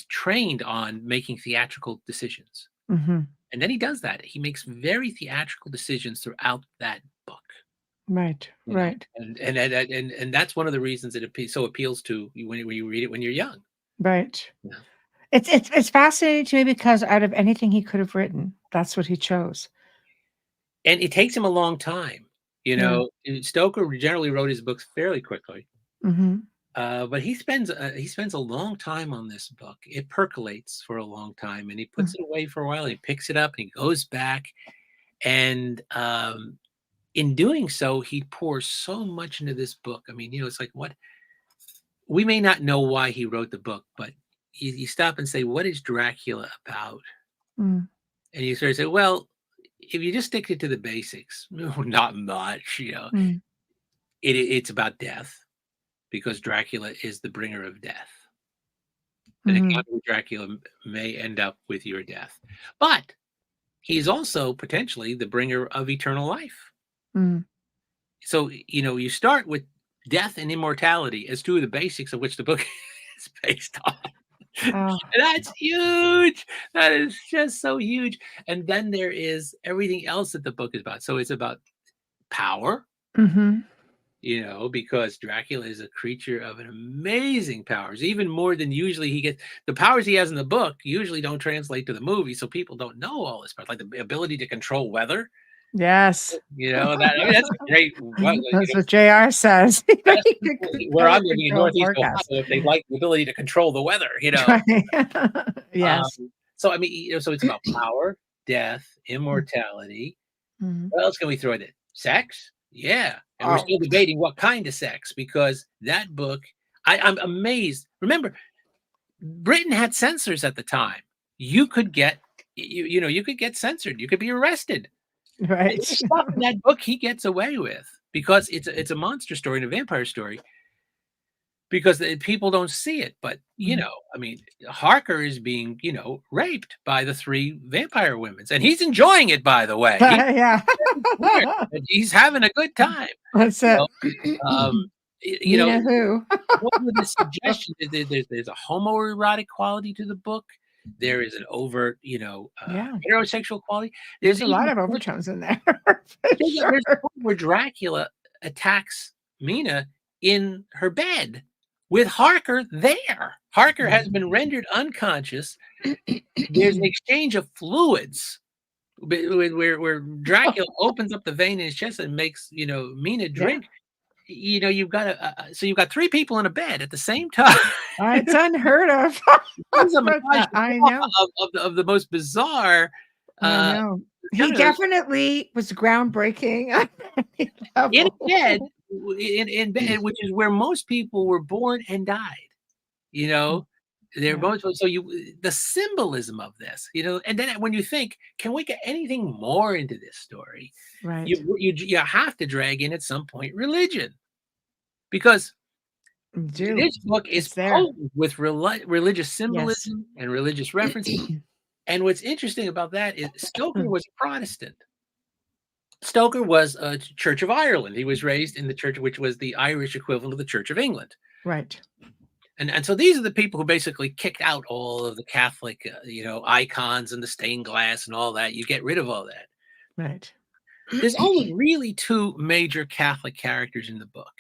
trained on making theatrical decisions. And then he does that. He makes very theatrical decisions throughout that book. Right. And that's one of the reasons it appeals to you when you read it when you're young. Right. Yeah. It's fascinating to me because out of anything he could have written, that's what he chose. And it takes him a long time. Stoker generally wrote his books fairly quickly. But he spends a long time on this book. It percolates for a long time, and he puts it away for a while. He picks it up and he goes back, and in doing so, he pours so much into this book. I mean, it's like, what we may not know why he wrote the book, but you stop and say, what is Dracula about? And you sort of say, well, if you just stick it to the basics, not much. It's about death, because Dracula is the bringer of death. And encounter with Dracula may end up with your death, but he's also potentially the bringer of eternal life. So, you start with death and immortality as two of the basics of which the book is based on. And that's huge. That is just so huge. And then there is everything else that the book is about. So it's about power, because Dracula is a creature of an amazing powers, even more than usually he gets. The powers he has in the book usually don't translate to the movie, so people don't know all this part, like the ability to control weather. Yes. That's great. That's what JR says. Where I'm living in Northeast Ohio, if they like the ability to control the weather, Yes. So, I mean, so it's about power, death, immortality. What else can we throw in it? Sex? Yeah. And we're still debating what kind of sex, because that book, I'm amazed. Remember, Britain had censors at the time. You could get, you could get censored. You could be arrested. Right. Stuff in that book he gets away with, because it's a monster story and a vampire story, because people don't see it. But I mean, Harker is being raped by the 3 vampire women, and he's enjoying it, by the way. He's having a good time. That's it. Who? One of the suggestions is there's a homoerotic quality to the book. There is an overt, heterosexual quality. There's a lot of overtones in there. There's a point where Dracula attacks Mina in her bed with Harker there. Harker has been rendered unconscious. There's an exchange of fluids where Dracula opens up the vein in his chest and makes Mina drink. You've got you've got 3 people in a bed at the same time. It's unheard of. I know. Of the most bizarre. I know. He definitely was groundbreaking. In bed, which is where most people were born and died. They're both. So the symbolism of this, and then when you think, can we get anything more into this story? Right. You have to drag in at some point religion, because this book is potent with religious symbolism and religious references. And what's interesting about that is Stoker was a Protestant. Stoker was a Church of Ireland. He was raised in the church, which was the Irish equivalent of the Church of England. Right. And so these are the people who basically kicked out all of the Catholic, icons and the stained glass and all that. You get rid of all that. Right. There's only really 2 major Catholic characters in the book.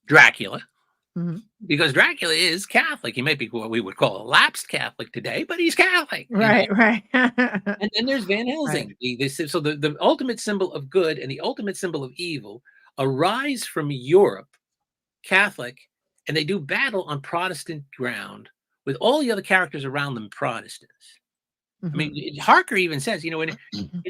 Dracula, because Dracula is Catholic. He might be what we would call a lapsed Catholic today, but he's Catholic. Right. And then there's Van Helsing. Right. So the ultimate symbol of good and the ultimate symbol of evil arise from Europe, Catholic, and they do battle on Protestant ground with all the other characters around them Protestants. I mean, Harker even says, you know, in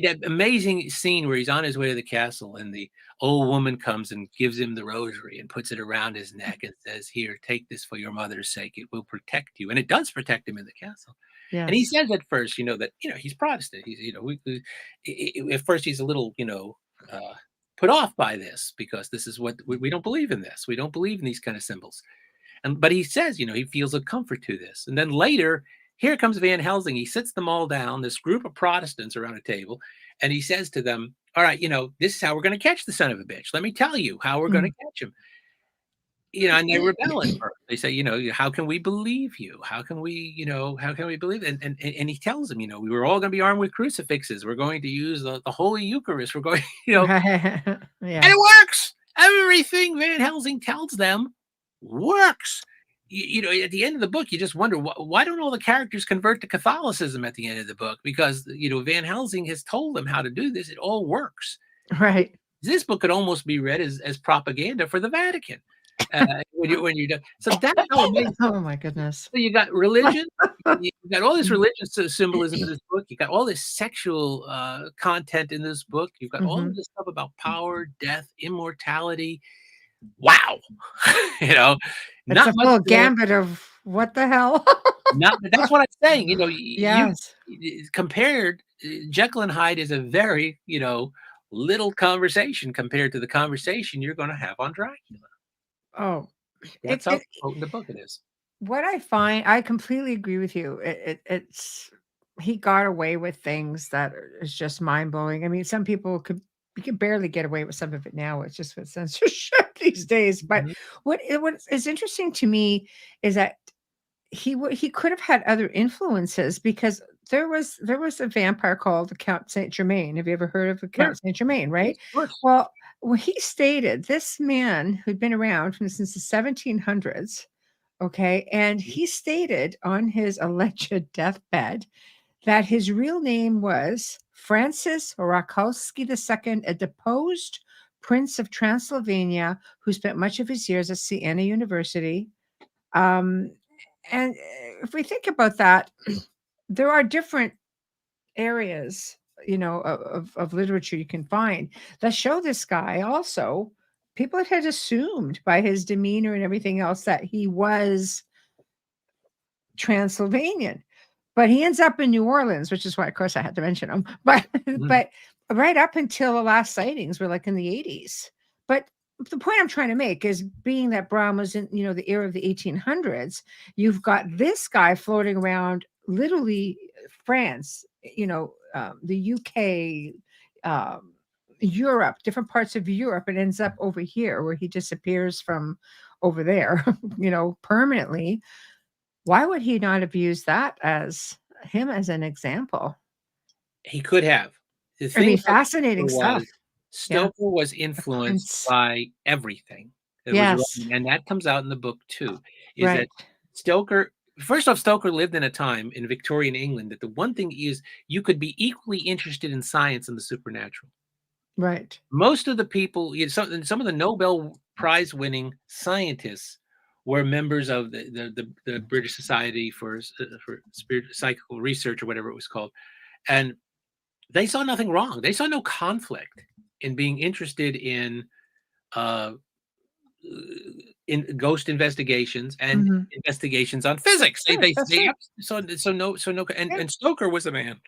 that amazing scene where he's on his way to the castle and the old woman comes and gives him the rosary and puts it around his neck and says, "Here, take this for your mother's sake. It will protect you." And it does protect him in the castle. And he Yes. says at first, you know, that, you know, he's Protestant. He's, you know, at first he's a little, put off by this because this is what we don't believe in this. We don't believe in these kind of symbols. But he says, you know, he feels a comfort to this. And then later, here comes Van Helsing. He sits them all down, this group of Protestants around a table, and he says to them, "All right, you know, this is how we're going to catch the son of a bitch. Let me tell you how we're going to catch him." You know, and they rebel at first. They say, you know, "How can we believe you? How can we, you know, how can we believe?" And he tells them, you know, "We were all going to be armed with crucifixes. We're going to use the Holy Eucharist. We're going, you know," and Yeah. it works. Everything Van Helsing tells them works. You know, at the end of the book, you just wonder why don't all the characters convert to Catholicism at the end of the book? Because, you know, Van Helsing has told them how to do this. It all works. Right. This book could almost be read as propaganda for the Vatican. When you're done. So that's how amazing. Oh my goodness. So you got religion. You got all this religious symbolism in this book. You got all this sexual content in this book. You've got all of this stuff about power, death, immortality. Wow. You know, It's not a much full more. gambit of what the hell. That's what I'm saying. You know, Yes. compared, Jekyll and Hyde is a very, you know, little conversation compared to the conversation you're going to have on Dracula. Oh, That's how potent the book it is. what I find, I completely agree with you. It's he got away with things that is just mind blowing. I mean, some people you can barely get away with some of it now. It's just with censorship these days. But Mhm. what is interesting to me is that he could have had other influences because there was a vampire called the Count Saint Germain. Have you ever heard of the Sure. Count Saint Germain? Right. Yes, of course. Well, he stated this man who'd been around since the 1700s. Okay. And he stated on his alleged deathbed that his real name was Francis Rakowski II, a deposed prince of Transylvania who spent much of his years at Siena University. Um, and if we think about that, there are different areas, of literature you can find that show this guy also. People had assumed by his demeanor and everything else that he was Transylvanian, but he ends up in New Orleans, which is why, of course, I had to mention him. But Mhm. but right up until the last sightings were like in the 80s. But the point I'm trying to make is being that Bram was in, the era of the 1800s, you've got this guy floating around literally France, the UK, Europe, different parts of Europe, and ends up over here where he disappears from over there, permanently. Why would he not have used that as him as an example? He could have. The I thing mean, about fascinating Stoker stuff. was Yeah. Stoker was The influenced prince. by everything that was Yes. written, and that comes out in the book too, is that Right. Stoker first off, Stoker lived in a time in Victorian England that the one thing is you could be equally interested in science and the supernatural. Right. Most of the people, some of the Nobel Prize winning scientists were members of the British Society for Psychical Research or whatever it was called, and they saw nothing wrong. They saw no conflict in being interested uh, in ghost investigations and Mhm. investigations on physics. They Sure, they that's they true. so no, Yeah. and Stoker was a man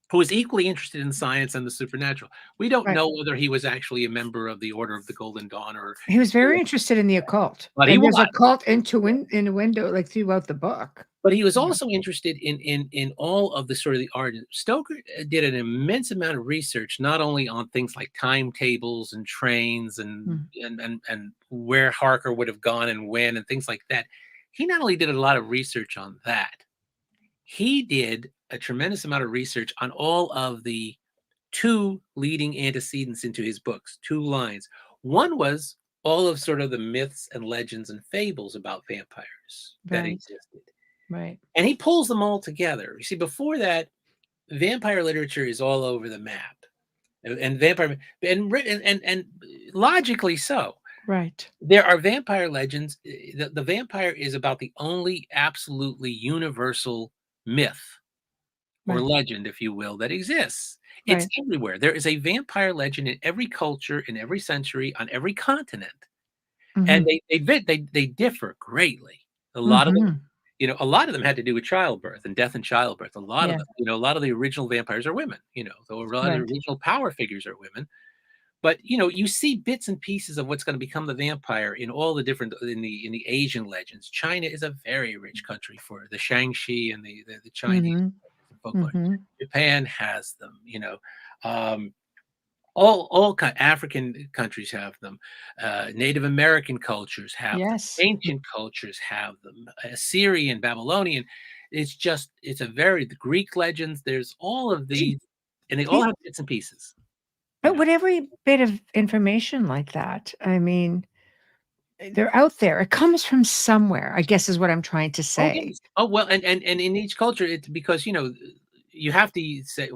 who was equally interested in science and the supernatural. We don't Right. know whether he was actually a member of the Order of the Golden Dawn He was very interested in the occult, but he and there's was. a cult in a window, like, throughout the book. But he was Yeah. also interested in all of the sort of the art. Stoker did an immense amount of research, not only on things like timetables and trains and Mm. and where Harker would have gone and when and things like that. He not only did a lot of research on that, he did a tremendous amount of research on all of the two leading antecedents into his books, two lines. One was all of sort of the myths and legends and fables about vampires that Right. existed. Right. And he pulls them all together. You see, before that, vampire literature is all over the map, and vampire and logically so. Right. There are vampire legends. The vampire is about the only absolutely universal myth or Right. legend, if you will, that exists. It's Right. everywhere. There is a vampire legend in every culture, in every century, on every continent, and Mhm. they differ greatly. A lot of them, Mhm. a lot of them had to do with childbirth and death in childbirth. A lot of Yeah. them, a lot of the original vampires are women. So a lot of the Right. original power figures are women. But you see bits and pieces of what's going to become the vampire in all the different in the Asian legends. China is a very rich country for the Shang-Chi and the Chinese Mhm. folklore. Mhm. Japan has them. Um, all kind African countries have them. Native American cultures have them. Yes. Ancient cultures have them. Assyrian, Babylonian. The Greek legends. There's all of these, and they all Yeah, have bits and pieces. You but know. with every bit of information like that, I mean, they're out there. It comes from somewhere, I guess is what I'm trying to Oh, say. yes. Oh, well, and in each culture, it's because, you have to say,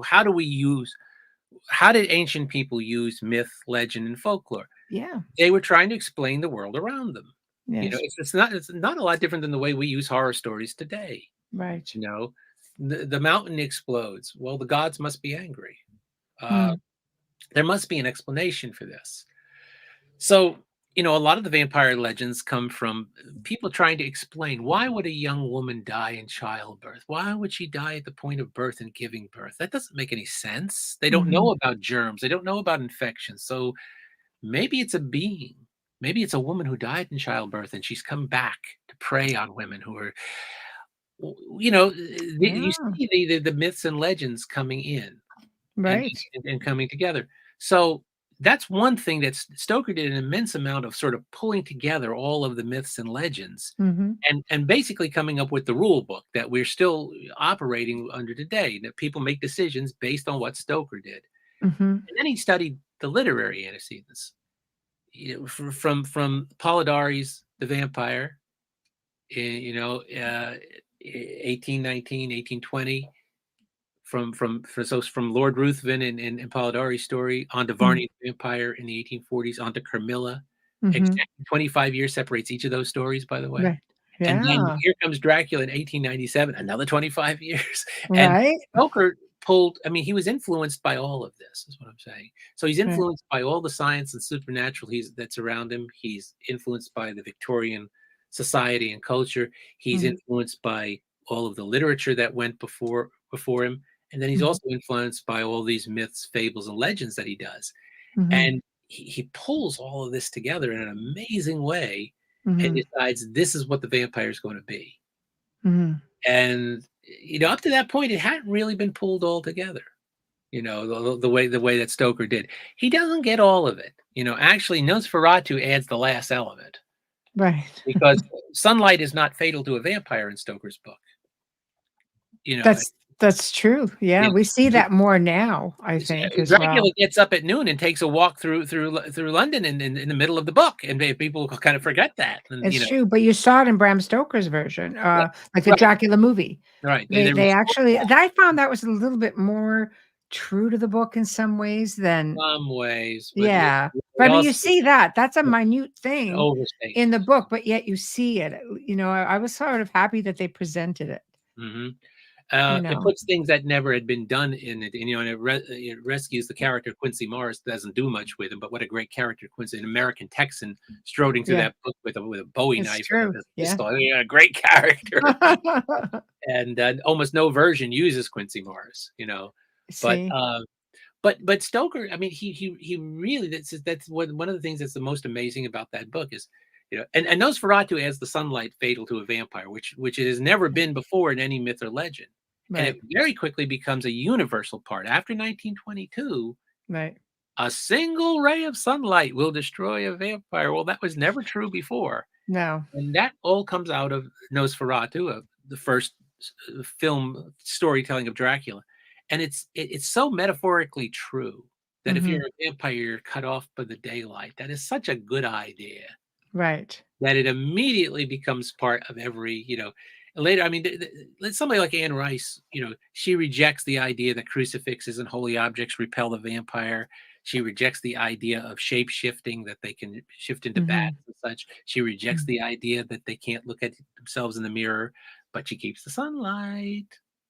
how did ancient people use myth, legend, and folklore? Yeah. They were trying to explain the world around them. Yes. It's not a lot different than the way we use horror stories today. Right. You know, the mountain explodes. Well, the gods must be angry. Uh, Mm. there must be an explanation for this. So, a lot of the vampire legends come from people trying to explain, why would a young woman die in childbirth? Why would she die at the point of birth and giving birth? That doesn't make any sense. They don't know Mhm. about germs. They don't know about infections. So maybe it's a being. Maybe it's a woman who died in childbirth and she's come back to prey on women who are, you Yeah. see the myths and legends coming in and, Right. and coming together. So that's one thing that Stoker did an immense amount of sort of pulling together all of the myths and legends Mhm. and basically coming up with the rule book that we're still operating under today. That people make decisions based on what Stoker did. Mhm. And then he studied the literary antecedents. From Polidori's The Vampire, 1819, 1820, from Lord Ruthven and Polidori's story onto Mm. Varney's Vampire in the 1840s, onto Carmilla. Mhm. Exactly 25 years separates each of those stories, by the way. Right. And then Yeah. here comes Dracula in 1897, another 25 years. And Right. Stoker he was influenced by all of this, is what I'm saying. So he's Right. influenced by all the science and supernatural that's around him. He's influenced by the Victorian society and culture. He's Mhm. influenced by all of the literature that went before him. And then he's Mhm. also influenced by all these myths, fables, and legends that he does. Mhm. And he pulls all of this together in an amazing way and Mhm. decides this is what the vampire is going to be. Mhm. And up to that point, it hadn't really been pulled all together. The way that Stoker did. He doesn't get all of it. Actually, Nosferatu adds the last element Right. because sunlight is not fatal to a vampire in Stoker's book. You know, That's true. Yeah, yeah. we see that more now, I think, as Dracula well. gets up at noon and takes a walk through London in the middle of the book, and people kind of forget that. And It's true, but you saw it in Bram Stoker's version, yeah, like the right, Dracula movie. right. They actually I found that was a little bit more true to the book in some ways than Some ways, but yeah. But they I mean, you also see that, that's a minute thing overstate. in the book, but yet you see it. I was sort of happy that they presented it, Hmm. you It know. puts things that never had been done in it, and it rescues the character Quincy Morris. Doesn't do much with him, but what a great character Quincy, an American Texan, strolling through Yeah, that book with a Bowie it's knife and true. a Yeah. pistol. A great character, and almost no version uses Quincy Morris. But See? but Stoker, I mean, he really that's one of the things that's the most amazing about that book is, and Nosferatu adds the sunlight fatal to a vampire, which it has never been before in any myth or legend, and it Right, very quickly becomes a universal part. After 1922, right. a single ray of sunlight will destroy a vampire. Well, that was never true before, No. and that all comes out of Nosferatu, the first film storytelling of Dracula, and it's so metaphorically true that if Mhm. you're a vampire, you're cut off by the daylight. That is such a good idea Right. that it immediately becomes part of every. Later, I mean, somebody like Anne Rice, she rejects the idea that crucifixes and holy objects repel the vampire. She rejects the idea of shape shifting, that they can shift into bats Mhm. and such. She rejects Mm. the idea that they can't look at themselves in the mirror, but she keeps the sunlight.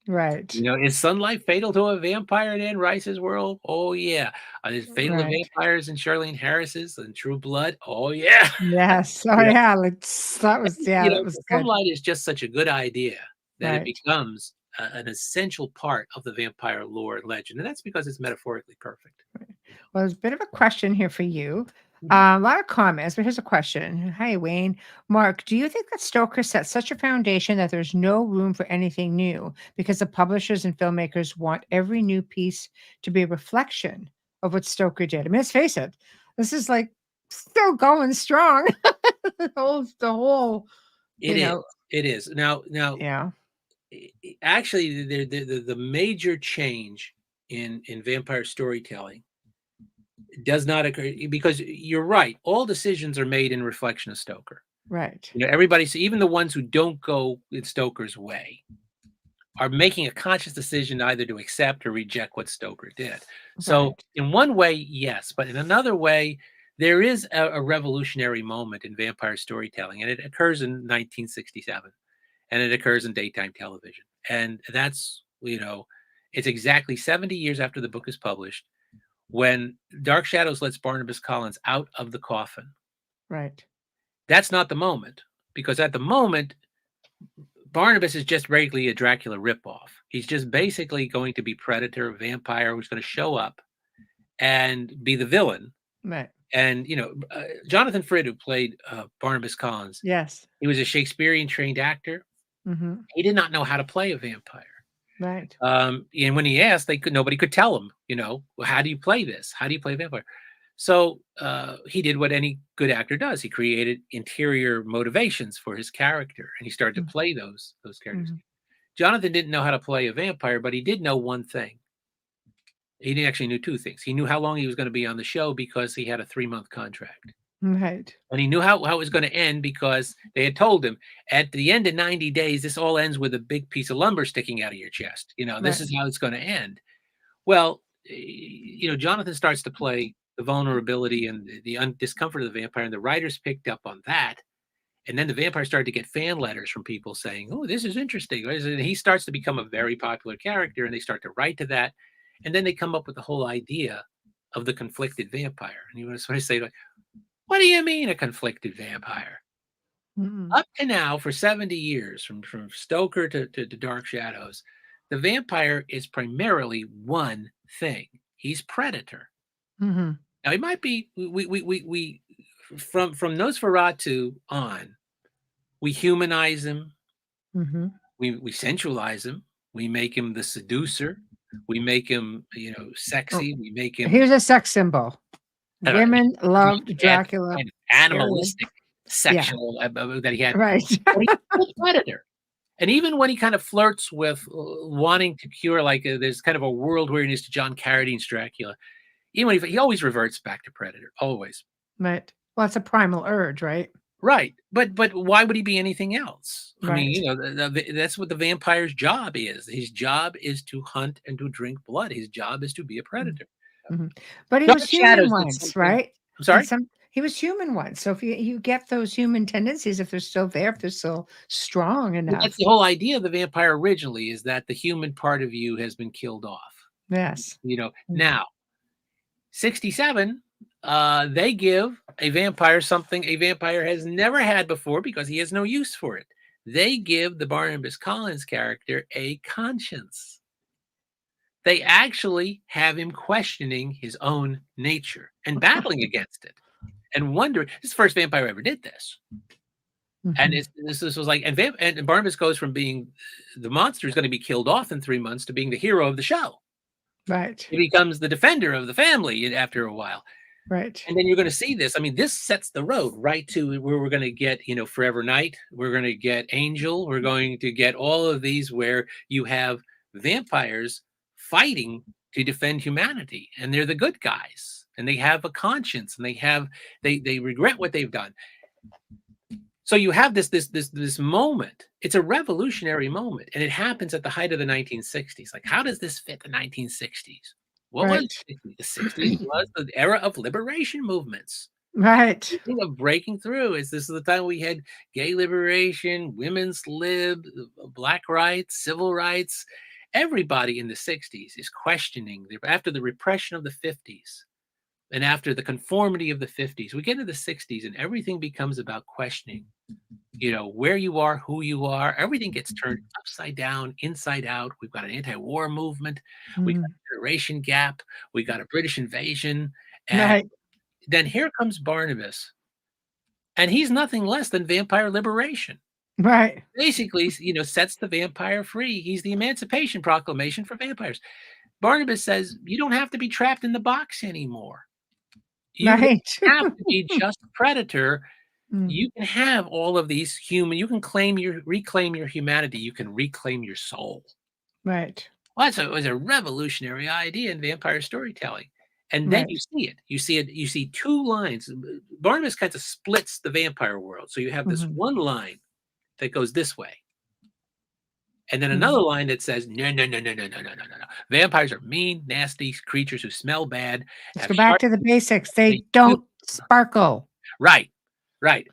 Right. You know, is sunlight fatal to a vampire in Anne Rice's world? Oh yeah. Is it fatal to Right. vampires in Charlene Harris's and True Blood? Oh yeah. Yes. Oh, Yeah. yeah, like, that was You that know, was good. sunlight is just such a good idea that it Right. becomes an essential part of the vampire lore and legend, and that's because it's metaphorically perfect. Well, there's a bit of a question here for you. Mhm. A lot of comments, but here's a question. Hi, Wayne. Mark, do you think that Stoker set such a foundation that there's no room for anything new because the publishers and filmmakers want every new piece to be a reflection of what Stoker did? I mean, let's face it, this is like still going strong. the whole, It you is. know, It is. Now, yeah, actually, the major change in vampire storytelling does not occur because you're right. All decisions are made in reflection of Stoker. right, You know, everybody, so even the ones who don't go in Stoker's way are making a conscious decision either to accept or reject what Stoker did. So, right, in one way, yes, but in another way, there is a revolutionary moment in vampire storytelling, and it occurs in 1967, and it occurs in daytime television. And that's, you know, it's exactly 70 years after the book is published when Dark Shadows lets Barnabas Collins out of the coffin. right. That's not the moment, because at the moment, Barnabas is just basically a Dracula ripoff. He's just basically going to be Predator, vampire, who's going to show up and be the villain. Right. And, Jonathan Frid, who played Barnabas Collins, Yes. he was a Shakespearean trained actor. Mm-hmm. He did not know how to play a vampire. Right. And when he asked, nobody could tell him, well, how do you play this? How do you play a vampire? So he did what any good actor does. He created interior motivations for his character, and he started to play those characters. Mm-hmm. Jonathan didn't know how to play a vampire, but he did know one thing. He actually knew two things. He knew how long he was going to be on the show because he had a 3-month contract. Right. And he knew how it was going to end because they had told him at the end of 90 days, this all ends with a big piece of lumber sticking out of your chest. This Right. is how it's going to end. Well, Jonathan starts to play the vulnerability and the discomfort of the vampire, and the writers picked up on that. And then the vampire started to get fan letters from people saying, "Oh, this is interesting." And he starts to become a very popular character, and they start to write to that. And then they come up with the whole idea of the conflicted vampire. And you want to sort of say, like, what do you mean a conflicted vampire? Mm-hmm. Up to now, for 70 years, from Stoker to Dark Shadows, the vampire is primarily one thing. He's Predator. Mm-hmm. Now, he might be, we from Nosferatu on, we humanize him, Mm-hmm. we sensualize him, we make him the seducer, we make him, Oh, sexy, we make him he was a sex symbol. Women loved Dracula. kind of Period. animalistic Yeah. sexual that he had. Right. But he's a predator. And even when he kind of flirts with wanting to cure, like there's kind of a world weariness to John Carradine's Dracula, even when he always reverts back to Predator, always. Right. Well, it's a primal urge, right? Right. But why would he be anything else? I mean, Right. that's what the vampire's job is. His job is to hunt and to drink blood. His job is to be a predator. Mm-hmm. But he Dark was human Shadows did once, something. right? I'm And sorry? he was human once. So if you get those human tendencies, if they're still there, if they're still strong Well, that's enough. the whole idea of the vampire originally, is that the human part of you has been killed off. Yes. Now 67, they give a vampire something a vampire has never had before because he has no use for it. They give the Barnabas Collins character a conscience. They actually have him questioning his own nature and battling against it and wondering. This is the first vampire ever did this. And this was like, and Barnabas goes from being the monster who's going to be killed off in 3 months to being the hero of the show. Right. He becomes the defender of the family after a while. Right. And then you're going to see this. I mean, this sets the road right to where we're going to get, Forever Night. We're going to get Angel. We're going to get all of these where you have vampires fighting to defend humanity, and they're the good guys, and they have a conscience, and they regret what they've done. So you have this moment. It's a revolutionary moment, and it happens at the height of the 1960s. Like, how does this fit the 1960s? What was the 60s? Was the era of liberation movements. Right. The thing of breaking through is this is the time we had gay liberation, women's lib, black rights, civil rights. everybody in the 60s is questioning after the repression of the 50s and after the conformity of the 50s. We get into the 60s and everything becomes about questioning, where you are, who you are. Everything gets turned upside down, inside out. We've got an anti-war movement. We got a generation gap. We got a British invasion. And Right. then here comes Barnabas. And he's nothing less than vampire liberation. Right. Basically, sets the vampire free. He's the Emancipation Proclamation for vampires. Barnabas says, you don't have to be trapped in the box anymore. You don't Right. have to be just a predator. Mm. You can have all of these you can reclaim your humanity. You can reclaim your soul. Right. Well, it was a revolutionary idea in vampire storytelling. And then Right. you see it. You see two lines. Barnabas kind of splits the vampire world. So you have this one line that goes this way. And then another line that says, no. Vampires are mean, nasty creatures who smell bad. Let's go back to the basics. They don't sparkle. Right.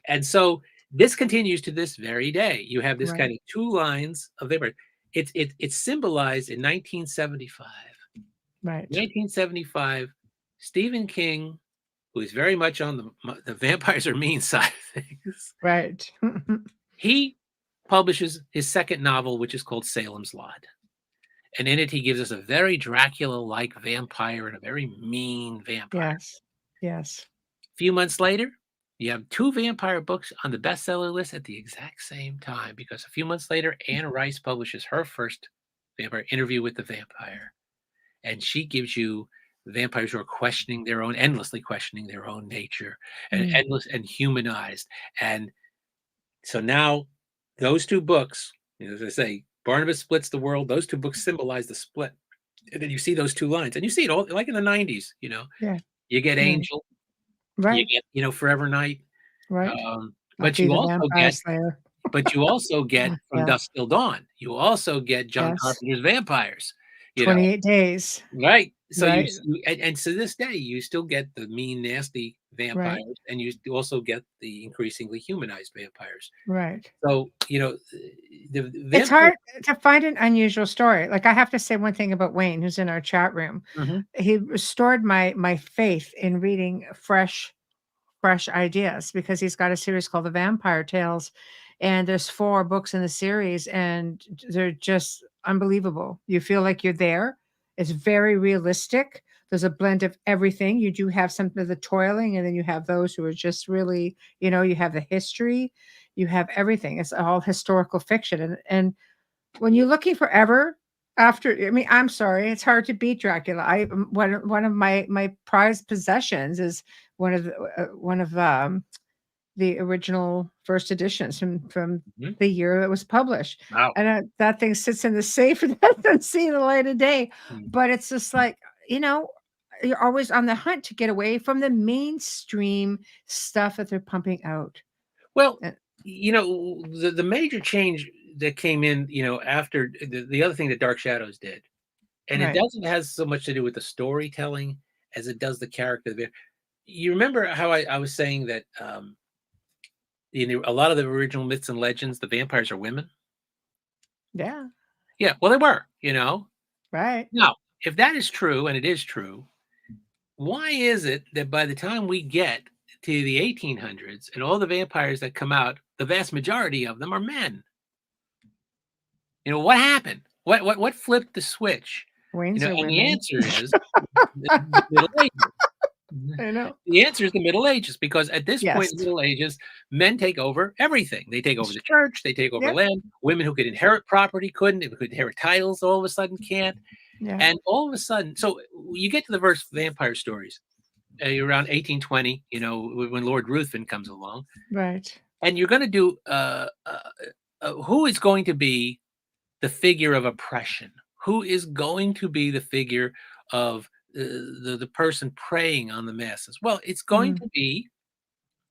And so this continues to this very day. You have this kind of two lines of vampires. It's symbolized in 1975. Right. 1975, Stephen King, who is very much on the vampires are mean side of things. Right. He publishes his second novel, which is called Salem's Lot. And in it, he gives us a very Dracula-like vampire and a very mean vampire. Yes. A few months later, you have two vampire books on the bestseller list at the exact same time, because a few months later, Anne Rice publishes her first vampire, Interview with the Vampire. And she gives you vampires who are endlessly questioning their own nature, and endless and humanized. And so now those two books, as I say, Barnabas splits the world. Those two books symbolize the split. And then you see those two lines, and you see it all like in the 90s, Yeah. You get Angel, right. You get Forever Night. Right. But you also get From Yeah. Dusk Till Dawn. You also get John Carpenter's Vampires. 28 days. Right. So right. and to this day, you still get the mean, nasty vampires, and you also get the increasingly humanized vampires. Right. So, it's hard to find an unusual story. Like, I have to say one thing about Wayne, who's in our chat room. He restored my faith in reading fresh ideas, because he's got a series called The Vampire Tales, and there's 4 books in the series, and they're just unbelievable. You feel like you're there. It's very realistic. There's a blend of everything. You do have some of the toiling, and then you have those who are just really, you have the history, you have everything. It's all historical fiction. And when you're looking forever after, I'm sorry, it's hard to beat Dracula. One of my prized possessions is one of the original first editions from the year it was published. Wow. And that thing sits in the safe and doesn't see the light of day. But it's just like, you're always on the hunt to get away from the mainstream stuff that they're pumping out. Well, the major change that came in, after the other thing that Dark Shadows did, and it doesn't have so much to do with the storytelling as it does the character. You remember how I was saying that a lot of the original myths and legends, the vampires are women? Yeah. Yeah, well, they were, Right. Now, if that is true, and it is true, why is it that by the time we get to the 1800s and all the vampires that come out, the vast majority of them are men? What happened? What flipped the switch? Wayne's and women. the answer is the Middle Ages. I know. The answer is the Middle Ages, because at this point in the Middle Ages, men take over everything. They take over the church. They take over land. Women who could inherit property couldn't. Who could inherit titles all of a sudden can't. Yeah. And all of a sudden, so you get to the first vampire stories around 1820, when Lord Ruthven comes along. Right. And you're going to do who is going to be the figure of oppression? Who is going to be the figure of the person preying on the masses? Well, it's going to be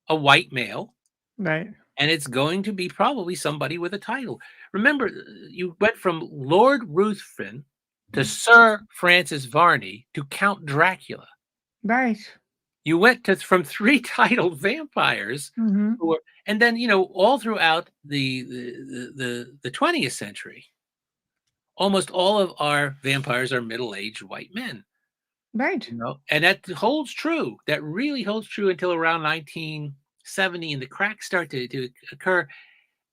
a white male. Right. And it's going to be probably somebody with a title. Remember, you went from Lord Ruthven to Sir Francis Varney to Count Dracula. Right. You went from 3 titled vampires who were, and then all throughout the 20th century, almost all of our vampires are middle-aged white men. Right. And that holds true. That really holds true until around 1970, and the cracks start to occur.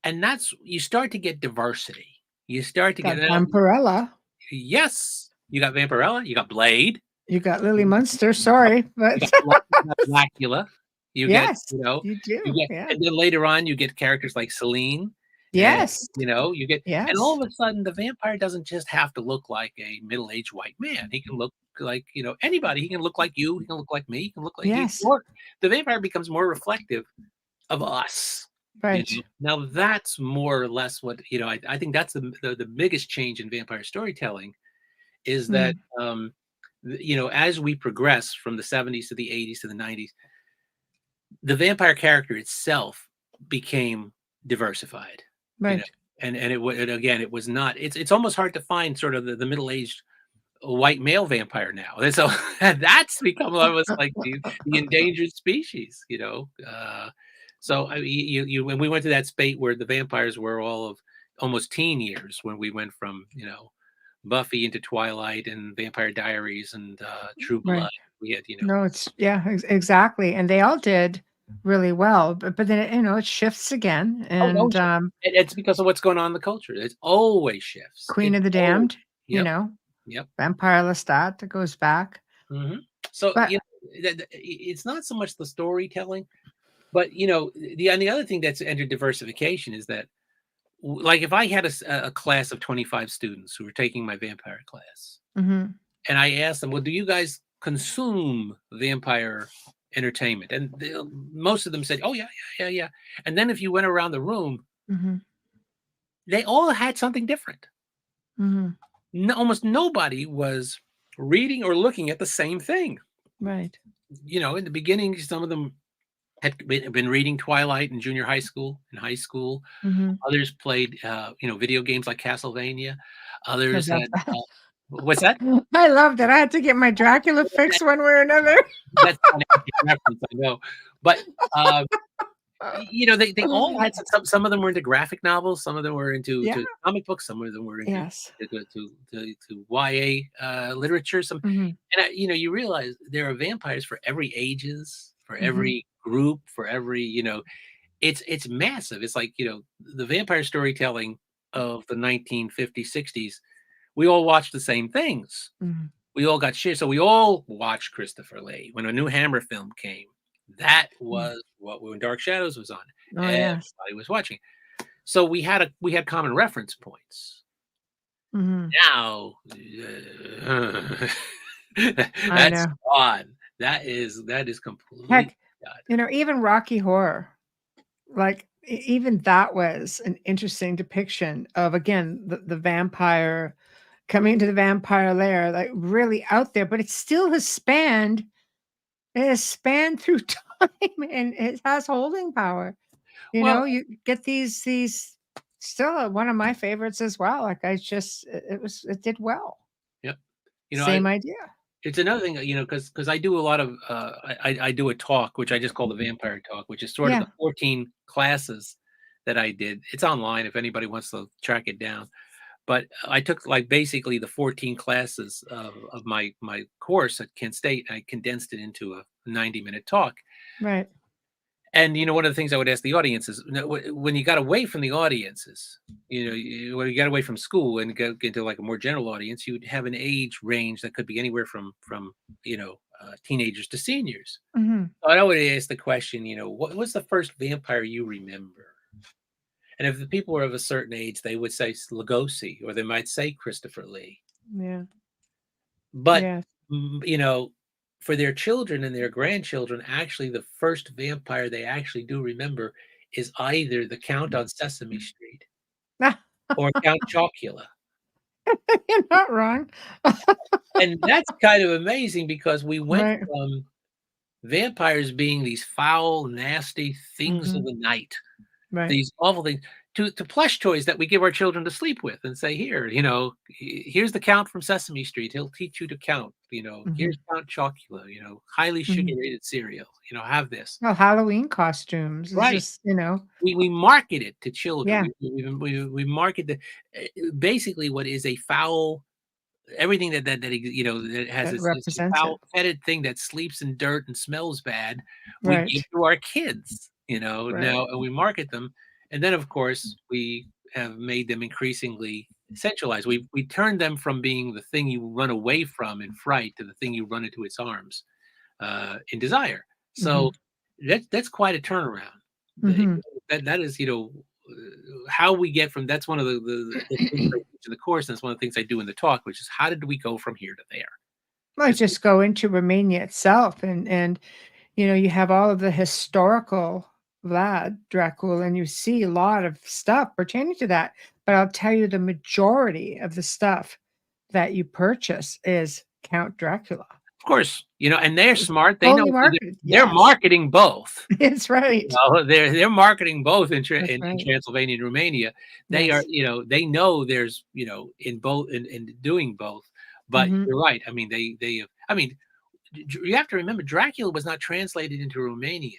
And that's you start to get diversity. You start to get Got Vampirella. yes, you got Vampirella, you got Blade, You got Lily Munster. Sorry, but you got Dracula. You get, yes, you do. Yeah. and then later on you get characters like Celine. Yes. And, you get, Yes. and all of a sudden the vampire doesn't just have to look like a middle-aged white man. He can look like, anybody. He can look like you. He can look like me. He can look like yes. you. Or the vampire becomes more reflective of us. Right. Now that's more or less what, I think that's the biggest change in vampire storytelling is that, as we progress from the 70s to the 80s to the 90s, the vampire character itself became diversified. Right. And it was not, it's almost hard to find sort of the middle-aged white male vampire now. And so that's become almost like the endangered species, So I mean, when we went to that spate where the vampires were all of almost teen years, when we went from Buffy into Twilight and Vampire Diaries and True Blood, right. we had No, it's exactly, and they all did really well. But then it shifts again, and it's because of what's going on in the culture. It always shifts. Queen of the Damned, Yep. Vampire Lestat that goes back. Mm-hmm. So it's not so much the storytelling. But the other thing that's entered diversification is that, like, if I had a class of 25 students who were taking my vampire class, and I asked them, "Well, do you guys consume vampire entertainment?" And most of them said, "Oh yeah." And then if you went around the room, they all had something different. Almost nobody was reading or looking at the same thing. Right. In the beginning, some of them had been reading Twilight in junior high school, Others played, video games like Castlevania. Others had, what's that? I loved it. I had to get my Dracula fix one way or another. That's an reference, I know. But, they all had some of them were into graphic novels. Some of them were into to comic books. Some of them were into to YA literature. And, you realize there are vampires for every ages, for every group, for every, it's massive. It's like, the vampire storytelling of the 1950s, 60s, we all watched the same things. We all got shared. So we all watched Christopher Lee. When a new Hammer film came, that was when Dark Shadows was on. Everybody was watching. So we had common reference points. Now, that's gone. That is completely. Heck, even Rocky Horror, like even that was an interesting depiction of, again, the vampire coming into the vampire lair, like really out there, but it still has spanned. It has spanned through time, and it has holding power. You get these still one of my favorites as well. Like it did well. Yep. Same idea. It's another thing, because I do a lot of, I do a talk, which I just call the Vampire Talk, which is sort of the 14 classes that I did. It's online if anybody wants to track it down. But I took basically the 14 classes of my course at Kent State. And I condensed it into a 90-minute talk. Right. And, one of the things I would ask the audience is, when you got away from the audiences, when you got away from school and get into like a more general audience, you'd have an age range that could be anywhere from teenagers to seniors. So I would ask the question, what was the first vampire you remember? And if the people were of a certain age, they would say Lugosi, or they might say Christopher Lee. Yeah. But, for their children and their grandchildren, actually, the first vampire they actually do remember is either the Count on Sesame Street or Count Chocula. You're not wrong. And that's kind of amazing, because we went from vampires being these foul, nasty things of the night, these awful things, to plush toys that we give our children to sleep with and say, here, here's the Count from Sesame Street. He'll teach you to count. Here's Count Chocula, highly sugar-rated cereal. Have this. Well, Halloween costumes. It's Right. just, We market it to children. Yeah. We market basically what is a foul, everything that has That this represents foul it. fetid thing that sleeps in dirt and smells bad. Right. We give to our kids, now, and we market them. And then, of course, we have made them increasingly centralized. We turned them from being the thing you run away from in fright to the thing you run into its arms in desire. So that's quite a turnaround. That is, how we get from. That's one of the things I teach in the course, and that's one of the things I do in the talk, which is how did we go from here to there? Well, just go into Romania itself, and you have all of the historical Vlad Dracula, and you see a lot of stuff pertaining to that. But I'll tell you, the majority of the stuff that you purchase is Count Dracula. Of course, and they're smart. They know they're Yes. marketing both. It's right. They're marketing both in Transylvania and Romania. They are, they know there's, in both in doing both. But you're right. I mean, you have to remember, Dracula was not translated into Romanian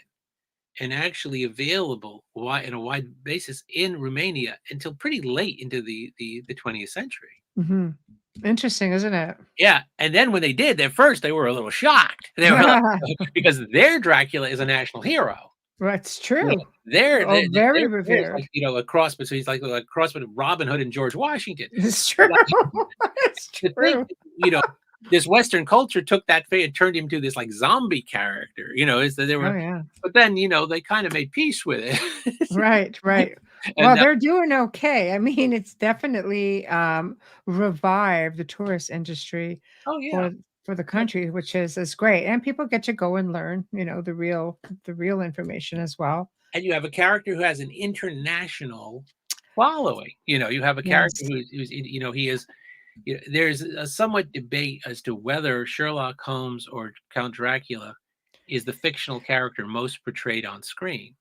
and actually available in a wide basis in Romania until pretty late into the 20th century. Interesting, isn't it? Yeah, and then when they did, at first they were a little shocked. They were because their Dracula is a national hero. That's true. They're very revered. Like, a cross between cross between Robin Hood and George Washington. It's true. It's true. This Western culture took that and turned him to this like zombie character. Is that they were, but then they kind of made peace with it. Right. Well, they're doing okay. I mean, it's definitely revived the tourist industry for the country, which is great. And people get to go and learn, the real information as well. And you have a character who has an international following. You have a character who's he is. There's a somewhat debate as to whether Sherlock Holmes or Count Dracula is the fictional character most portrayed on screen.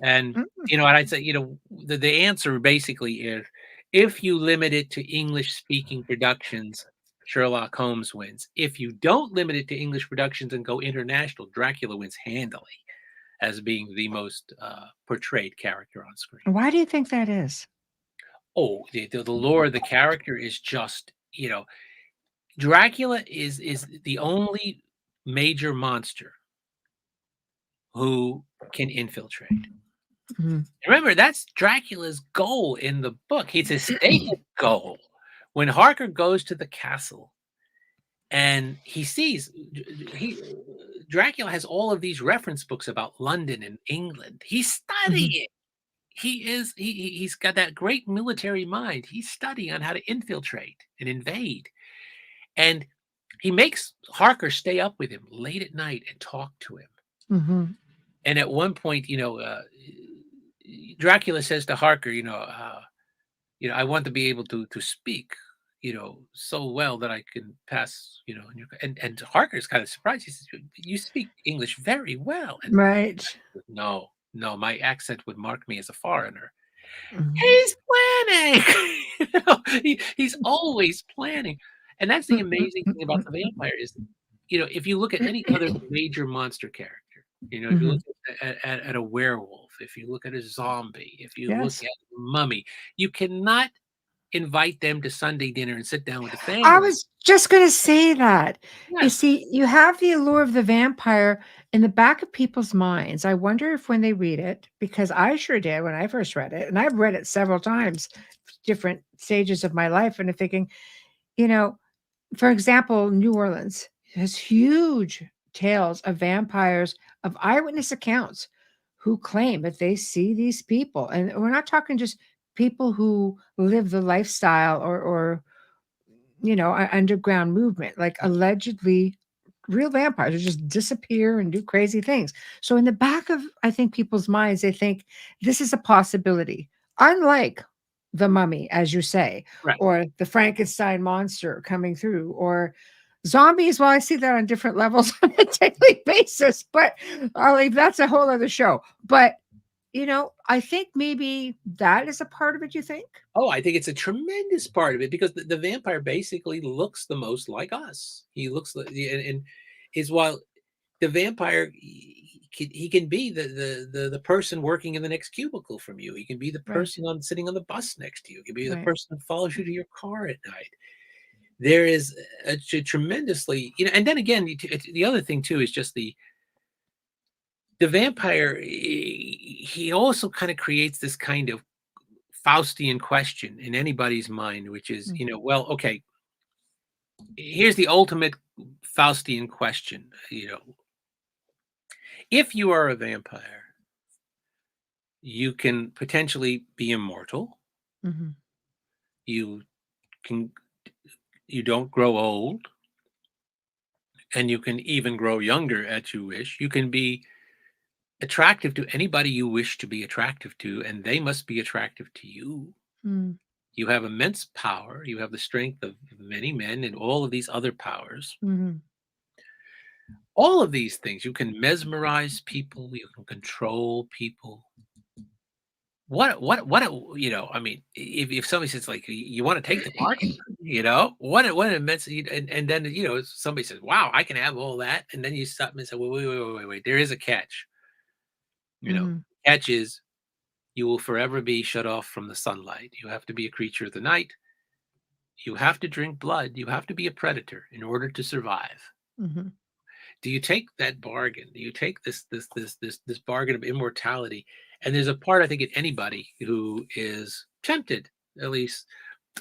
And, and I'd say, the answer basically is, if you limit it to English-speaking productions, Sherlock Holmes wins. If you don't limit it to English productions and go international, Dracula wins handily as being the most portrayed character on screen. Why do you think that is? Oh, the lore of the character is just, Dracula is the only major monster who can infiltrate. Remember, that's Dracula's goal in the book. It's his stated goal. When Harker goes to the castle and he sees Dracula has all of these reference books about London and England. He's studying. He's got that great military mind. He's studying on how to infiltrate and invade. And he makes Harker stay up with him late at night and talk to him. And at one point, Dracula says to Harker, I want to be able to speak, so well that I can pass, and Harker's kind of surprised. He says, you speak English very well. And right. No, my accent would mark me as a foreigner. He's planning. He's always planning. And that's the amazing thing about the vampire is, if you look at any other major monster character, if you look at a werewolf, if you look at a zombie, if you look at a mummy, you cannot invite them to Sunday dinner and sit down with the family. I was just going to say that. Yes. You see, you have the allure of the vampire in the back of people's minds. I wonder if when they read it, because I sure did when I first read it, and I've read it several times, different stages of my life, and I'm thinking, for example, New Orleans has huge tales of vampires, of eyewitness accounts who claim that they see these people. And we're not talking just people who live the lifestyle or underground movement, like allegedly real vampires who just disappear and do crazy things. So in the back of, I think, people's minds, they think this is a possibility, unlike the mummy, as you say, or the Frankenstein monster coming through, or zombies. Well, I see that on different levels on a daily basis, but I'll leave, that's a whole other show. But I think maybe that is a part of it, you think? Oh, I think it's a tremendous part of it because the vampire basically looks the most like us. He looks like, and is while the vampire he can be the person working in the next cubicle from you. He can be the Right, person on sitting on the bus next to you. He can be the right. person that follows you to your car at night. There is a tremendously, and then again, the other thing too is just the vampire. He also kind of creates this kind of Faustian question in anybody's mind, which is, Mm, well, okay, here's the ultimate Faustian question. If you are a vampire, you can potentially be immortal. mhm, You can you don't grow old, and you can even grow younger as you wish. You can be attractive to anybody you wish to be attractive to, and they must be attractive to you. mm, You have immense power. You have the strength of many men and all of these other powers. mhm. All of these things. You can mesmerize people. You can control people. I mean, if somebody says like, you want to take the bargain, what an immense, and then, somebody says, wow, I can have all that. And then you stop and say, wait, there is a catch. Mhm, Catch is you will forever be shut off from the sunlight. You have to be a creature of the night. You have to drink blood. You have to be a predator in order to survive. mhm. Do you take that bargain? Do you take this bargain of immortality? And there's a part, I think, in anybody who is tempted, at least,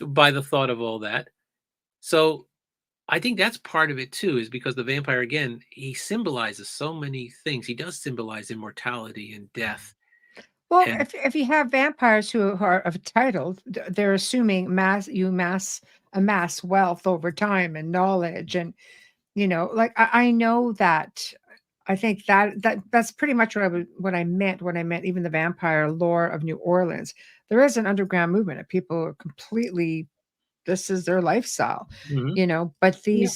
by the thought of all that. So I think that's part of it too, is because the vampire, again, he symbolizes so many things. He does symbolize immortality and death. Well, And if you have vampires who are of title, they're assuming amass wealth over time and knowledge, and like I know that. I think that's pretty much what I meant even the vampire lore of New Orleans. There is an underground movement of people who are completely, this is their lifestyle, Mhm. but Yeah.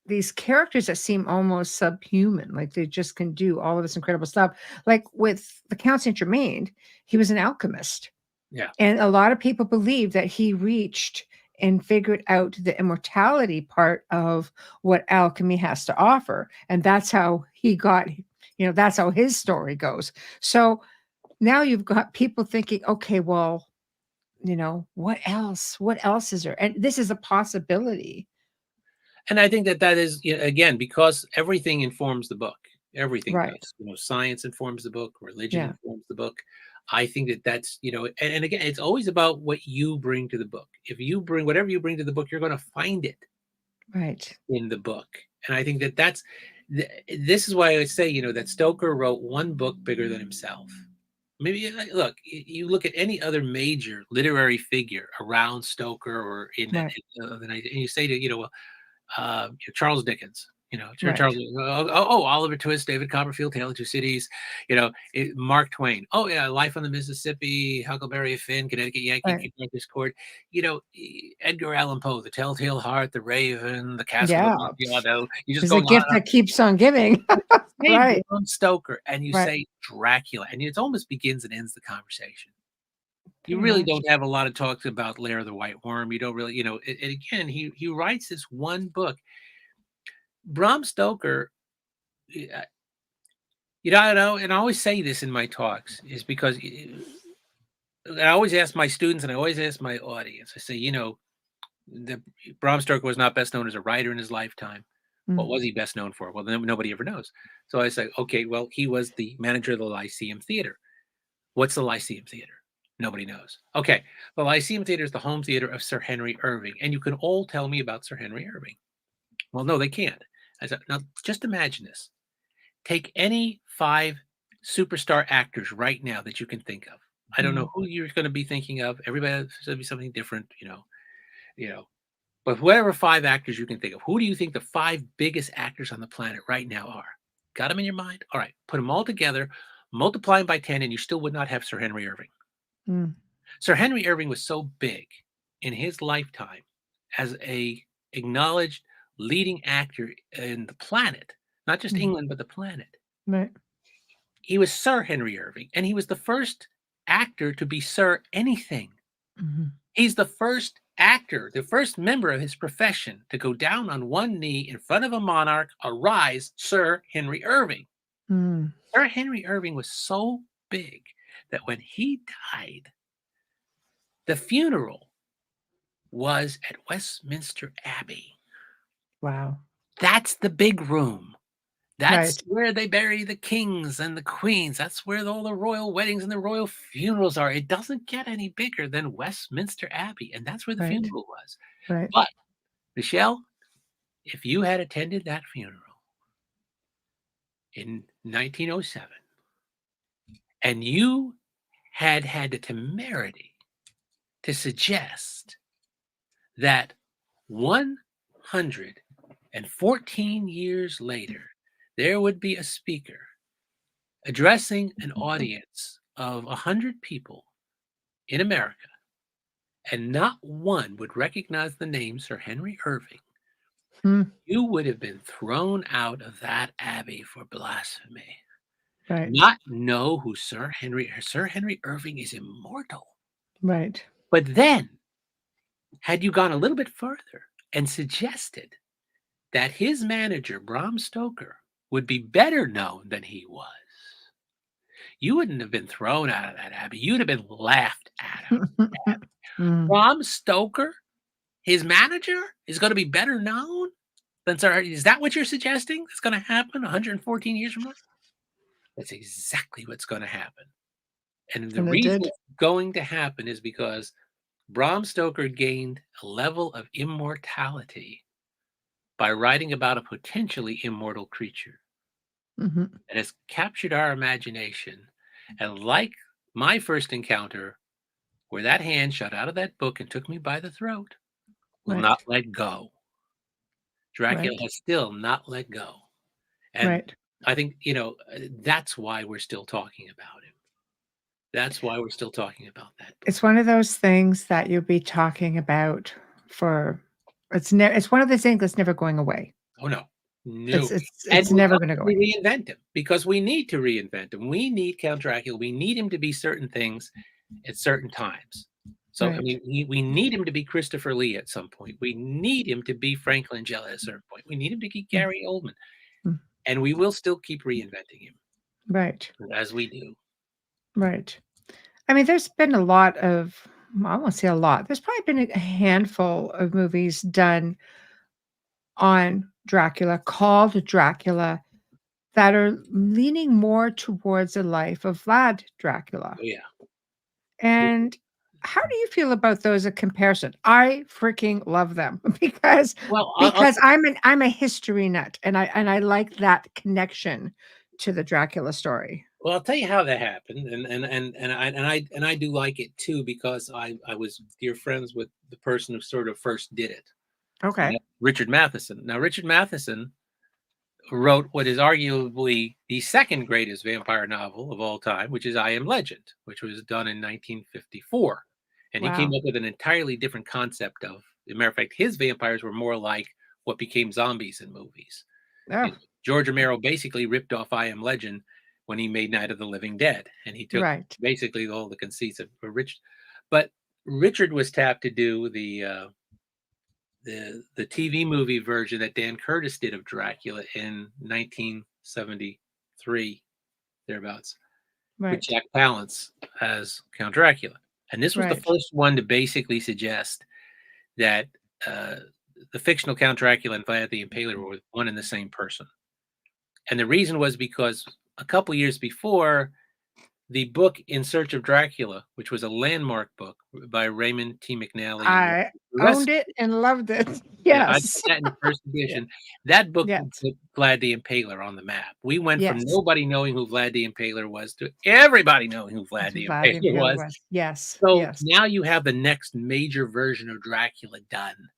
these characters that seem almost subhuman, like they just can do all of this incredible stuff. Like with the Count Saint Germain, he was an alchemist, Yeah. and a lot of people believe that he reached and figured out the immortality part of what alchemy has to offer. And that's how he got, that's how his story goes. So now you've got people thinking, okay, well, what else? What else is there? And this is a possibility. And I think that is, again, because everything informs the book. Everything Right. does. Science informs the book. Religion Yeah. informs the book. I think that's, and again, it's always about what you bring to the book. If you bring whatever you bring to the book, you're going to find it Right. in the book. And I think this is why I say, that Stoker wrote one book bigger than himself. Maybe look, you look at any other major literary figure around Stoker or Right. the night, and you say to, Charles Dickens, Right. Charles, Oliver Twist, David Copperfield, Tale of Two Cities, Mark Twain. Oh yeah, Life on the Mississippi, Huckleberry Finn, Connecticut Yankee, Right. King Arthur's Court. Edgar Allan Poe, The Telltale Heart, The Raven, The Castle of Yeah. Amontillado. You're just It's a going on gift and on. that keeps on giving. Say Right. Bram Stoker, and you Right. say Dracula, and it almost begins and ends the conversation. You Pretty really much. don't have a lot of talks about Lair of the White Worm. You don't really, and again, he writes this one book. Bram Stoker, uh, and I always say this in my talks, is because I always ask my students and I always ask my audience, I say, the Bram Stoker was not best known as a writer in his lifetime. What Mm, was he best known for? Well, nobody ever knows. So I say, okay, well, he was the manager of the Lyceum Theater. What's the Lyceum Theater? Nobody knows. Okay, the Lyceum Theater is the home theater of Sir Henry Irving, and you can all tell me about Sir Henry Irving. Well, no, they can't. I said, now just imagine this. Take any 5 superstar actors right now that you can think of. I don't know mm, who you're going to be thinking of. Everybody has to be something different, you know. But whatever 5 actors you can think of, who do you think the 5 biggest actors on the planet right now are? Got them in your mind? All right, put them all together, multiply them by 10, and you still would not have Sir Henry Irving. mm, Sir Henry Irving was so big in his lifetime as a acknowledged leading actor in the planet, not just mm. England, but the planet. Right. he was Sir Henry Irving, and he was the first actor to be Sir anything. Mhm. He's the first actor, the first member of his profession to go down on one knee in front of a monarch, arise, Sir Henry Irving. Mm. Sir Henry Irving was so big that when he died, the funeral was at Westminster Abbey. Wow. That's the big room. That's Right. where they bury the kings and the queens. That's where all the royal weddings and the royal funerals are. It doesn't get any bigger than Westminster Abbey, and that's where the Right. funeral was. Right. But, Michelle, if you had attended that funeral in 1907 and you had had the temerity to suggest that 114 years later, there would be a speaker addressing an audience of 100 people in America, and not one would recognize the name Sir Henry Irving, Hmm. you would have been thrown out of that abbey for blasphemy. Right. Not know who Sir Henry Irving is immortal. Right. But then, had you gone a little bit further and suggested that his manager, Bram Stoker, would be better known than he was, you wouldn't have been thrown out of that abbey. You'd have been laughed at. Mm. Bram Stoker, his manager, is going to be better known than Sir. Is that what you're suggesting? It's going to happen 114 years from now? That's exactly what's going to happen. And the And it reason did. it's going to happen is because Bram Stoker gained a level of immortality by writing about a potentially immortal creature. Mhm. It has captured our imagination. And like my first encounter, where that hand shot out of that book and took me by the throat, will Right. not let go. Dracula Right. has still not let go. And Right. I think, that's why we're still talking about him. That's why we're still talking about that book. It's one of those things that you'll be talking about for it's one of the things that's never going away. Oh, no. No. And It's we never gonna go away. constantly reinvent him because we need to reinvent him. We need Count Dracula. We need him to be certain things at certain times. So, I Right. mean, we need him to be Christopher Lee at some point. We need him to be Frank Langella at a certain point. We need him to be Mm, Gary Oldman. mm. And we will still keep reinventing him Right. as we do. Right. I mean, there's been a lot of I won't say a lot. There's probably been a handful of movies done on Dracula, called Dracula, that are leaning more towards the life of Vlad Dracula. Oh, yeah. And how do you feel about those in comparison? I freaking love them because Well, I'm a history nut and I like that connection to the Dracula story. I'll tell you how that happened, and I do like it too because I was dear friends with the person who sort of first did it, and Okay. that's Richard Matheson. Now, Richard Matheson wrote what is arguably the second greatest vampire novel of all time, which is I Am Legend, which was done in 1954, and he came Wow. up with an entirely different concept of. As a matter of fact, his vampires were more like what became zombies in movies. Oh, George Romero basically ripped off I Am Legend when he made Night of the Living Dead, and he took right. basically all the conceits of Richard. But Richard was tapped to do the TV movie version that Dan Curtis did of Dracula in 1973, thereabouts, with Right. Jack Palance as Count Dracula. And this was the Right. first one to basically suggest that the fictional Count Dracula and Vlad the Impaler were one and the same person. And the reason was because a couple years before, the book In Search of Dracula, which was a landmark book by Raymond T. McNally and I the rest. owned it and loved it. Yeah, I did Yes. that in the first Yeah. edition. That book Yes. put Vlad the Impaler on the map. We went from Yes. nobody knowing who Vlad the Impaler was to everybody knowing who Vlad the Vlad the Impaler Impaler was. was. Yes. So Yes. now you have the next major version of Dracula done.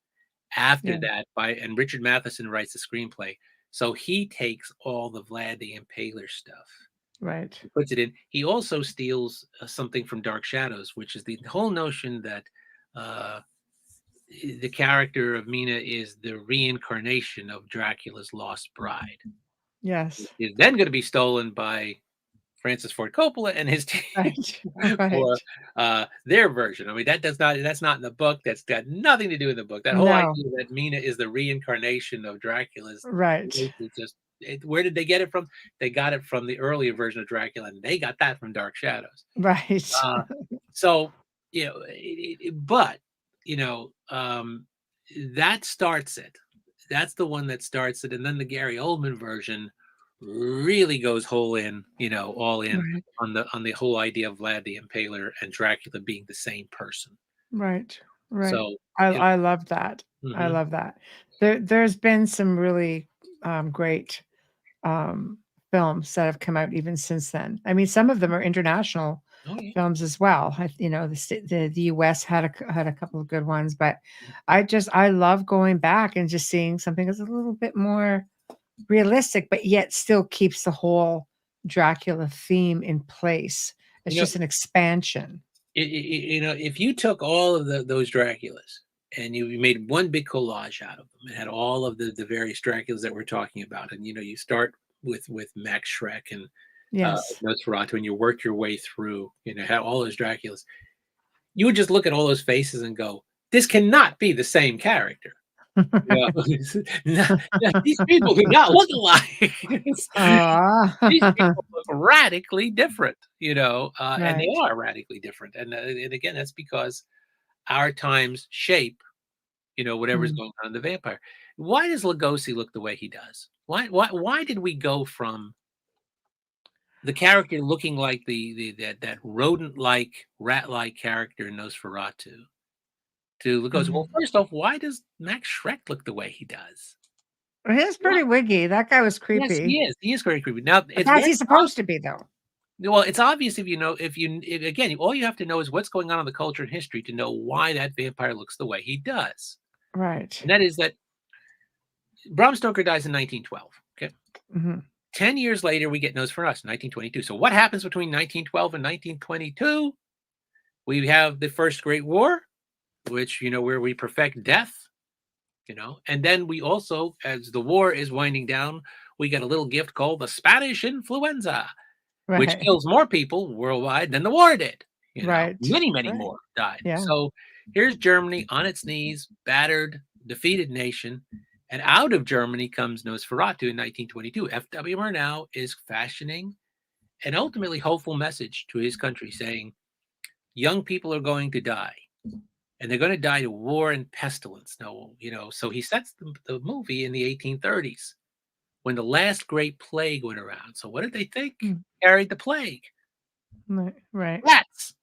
After Yeah. that, and Richard Matheson writes the screenplay. So he takes all the Vlad the Impaler stuff, Right. puts it in. He also steals something from Dark Shadows, which is the whole notion that the character of Mina is the reincarnation of Dracula's lost bride. Yes. Is then going to be stolen by Francis Ford Coppola and his team Right. for Right. their version. I mean, that's not in the book. That's got nothing to do with the book. That whole No. idea that Mina is the reincarnation of Dracula's Right. is just where did they get it from? They got it from the earlier version of Dracula, and they got that from Dark Shadows. Right. So but that starts it. That's the one that starts it, and then the Gary Oldman version really goes all in Right. on the whole idea of Vlad the Impaler and Dracula being the same person. Right. Right. So I love that. I mhm. love that. There's been some really great um, films that have come out even since then. I mean, some of them are international Oh yeah. films as well. The US had a couple of good ones, but I love going back and just seeing something that's a little bit more realistic, but yet still keeps the whole Dracula theme in place. It's You know, just an expansion. if you took all of those Draculas and you made one big collage out of them and had all of the various Draculas that we're talking about, and you start with Max Schreck and Yes. Nosferatu, and you work your way through, had all those Draculas, you would just look at all those faces and go, "This cannot be the same character." Yeah, these people do not look alike. These Ah, people look radically different, and they right. are radically different. And again, that's because our times shape, whatever's Mm. going on in the vampire. Why does Lugosi look the way he does? Why did we go from the character looking like that rodent-like, rat-like character in Nosferatu to Lugosi? Well, Mhm. first off, why does Max Schreck look the way he does? He's Why? pretty wiggy. That guy was Yes, he creepy. is. He is very creepy. Now, But it's that's very he's supposed to be, though. well, it's obvious again, all you have to know is what's going on in the culture and history to know why that vampire looks the way he does. Right. And that is that Bram Stoker dies in 1912. Okay. Mhm. 10 years later, we get Nosferatu, 1922. So what happens between 1912 and 1922? We have the First Great War, which, where we perfect death, and then we also, as the war is winding down, we get a little gift called the Spanish influenza, which Right. kills more people worldwide than the war did. Right. Many, many Right. more died. Yeah. So here's Germany on its knees, battered, defeated nation. And out of Germany comes Nosferatu in 1922. F.W. Murnau is fashioning an ultimately hopeful message to his country saying, young people are going to die. And they're going to die to war and pestilence. No, so he sets the movie in the 1830s when the last great plague went around. So what did they think Mm. carried the plague? Right. Right. Rats.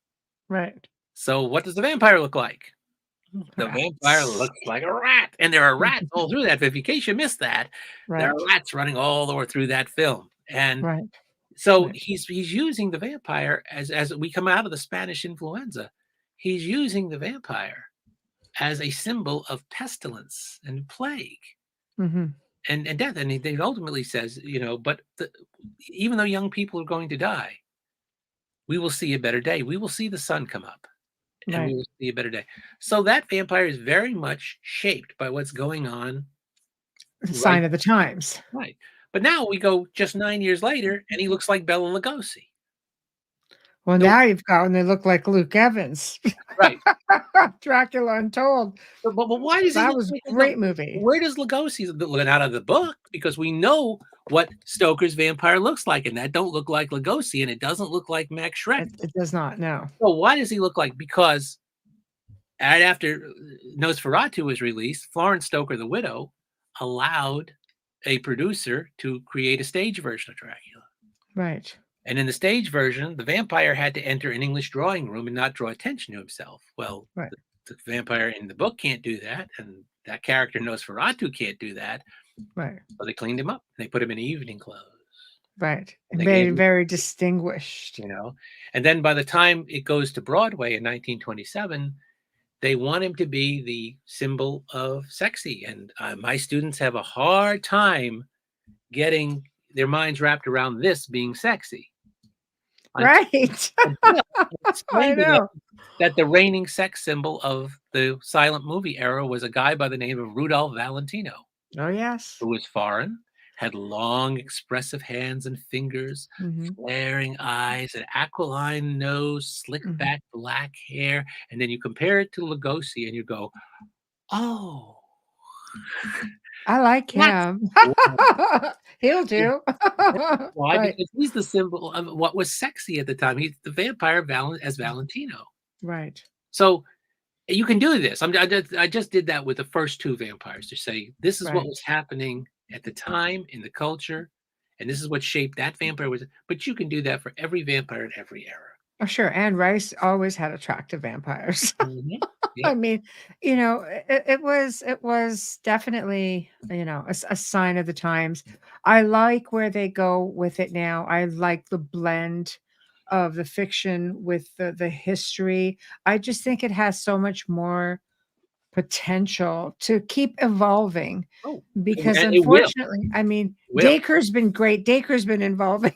Right. So what does the vampire look like? The vampire Rats. looks like a rat, and there are rats all through that. In case you missed that, there are Right. rats running all the way through that film. And Right. so Right. he's using the vampire as we come out of the Spanish influenza. He's using the vampire as a symbol of pestilence and plague Mhm. and death. And he ultimately says, but even though young people are going to die, we will see a better day. We will see the sun come up and we Right. will see a better day. So that vampire is very much shaped by what's going on The right sign of the times. right. But now we go just 9 years later and he looks like Bela Lugosi. Well, No, now you've got when they look like Luke Evans. right. Dracula Untold. But why does he That look was like a Lugosi? great movie. Where does Lugosi look out of the book? Because we know what Stoker's vampire looks like, and that don't look like Lugosi, and it doesn't look like Max Schreck. It does not, no. So why does he look like? Because right after Nosferatu was released, Florence Stoker, the widow, allowed a producer to create a stage version of Dracula. Right. And in the stage version, the vampire had to enter an English drawing room and not draw attention to himself. Well, Right. the vampire in the book can't do that, and that character Nosferatu can't do that. Right. So they cleaned him up. They put him in evening clothes. Right. And they Very, gave him, very distinguished. And then by the time it goes to Broadway in 1927, they want him to be the symbol of sexy. And my students have a hard time getting their minds wrapped around this being sexy. Right. Until I I explained to them know. that the reigning sex symbol of the silent movie era was a guy by the name of Rudolph Valentino, Oh, yes. who was foreign, had long, expressive hands and fingers, Mhm. flaring eyes, an aquiline nose, slicked Mhm. back black hair, and then you compare it to Lugosi, and you go, "Oh, I like that's him. why." He'll do. Why? Right, Because he's the symbol of what was sexy at the time. He's the vampire as Valentino. right. So you can do this. I just did that with the first two vampires to say this is what Right. was happening at the time in the culture, and this is what shaped that vampire was. But you can do that for every vampire in every era. Oh, sure, Anne Rice always had attractive vampires. Mhm. I Yep. mean, it was definitely, a sign of the times. I like where they go with it now. I like the blend of the fiction with the history. I just think it has so much more potential to keep evolving Oh, because and it will. unfortunately, I mean, Will. Dacre's been great. Dacre's been involving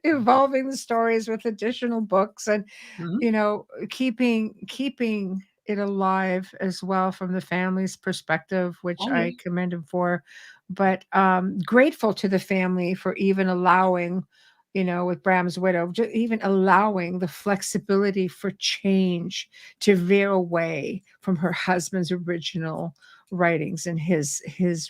evolving the stories with additional books and Mhm. keeping it alive as well from the family's perspective, which Oh I yeah. commend him for. But grateful to the family for even allowing, with Bram's widow, even allowing the flexibility for change to veer away from her husband's original writings and his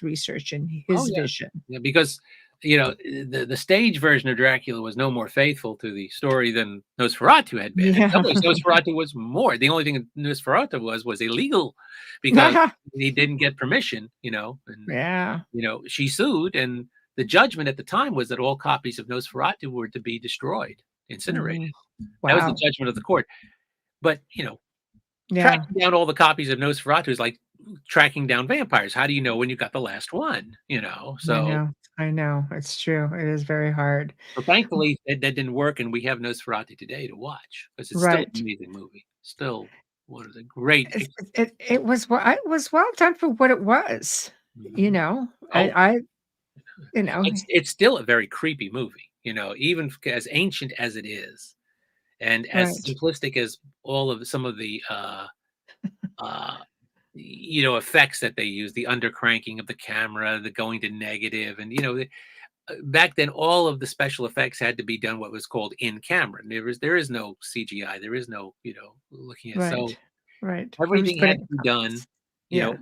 research and Oh his yeah. vision. Yeah, because the stage version of Dracula was no more faithful to the story than Nosferatu had been. In some Yeah. ways, Nosferatu was more. The only thing Nosferatu was illegal because he didn't get permission, and Yeah. she sued, and the judgment at the time was that all copies of Nosferatu were to be destroyed, incinerated. Mhm. That was the Wow. judgment of the court. But Yeah. tracking down all the copies of Nosferatu is like tracking down vampires. How do you know when you got the last one? I So know. I know. It's true. It is very hard. So thankfully, that didn't work, and we have Nosferatu today to watch because it's still an Right. amazing movie. Still one of the great It's pictures. it was well done for what it was, you Mhm. know? Oh, I you know it's still a very creepy movie, even as ancient as it is, and as Right. simplistic as all of some of the uh, effects that they use, the undercranking of the camera, the going to negative, and back then all of the special effects had to be done what was called in camera. There is no CGI. There is no looking at so Right. Right. I'm just everything had putting to be done yeah.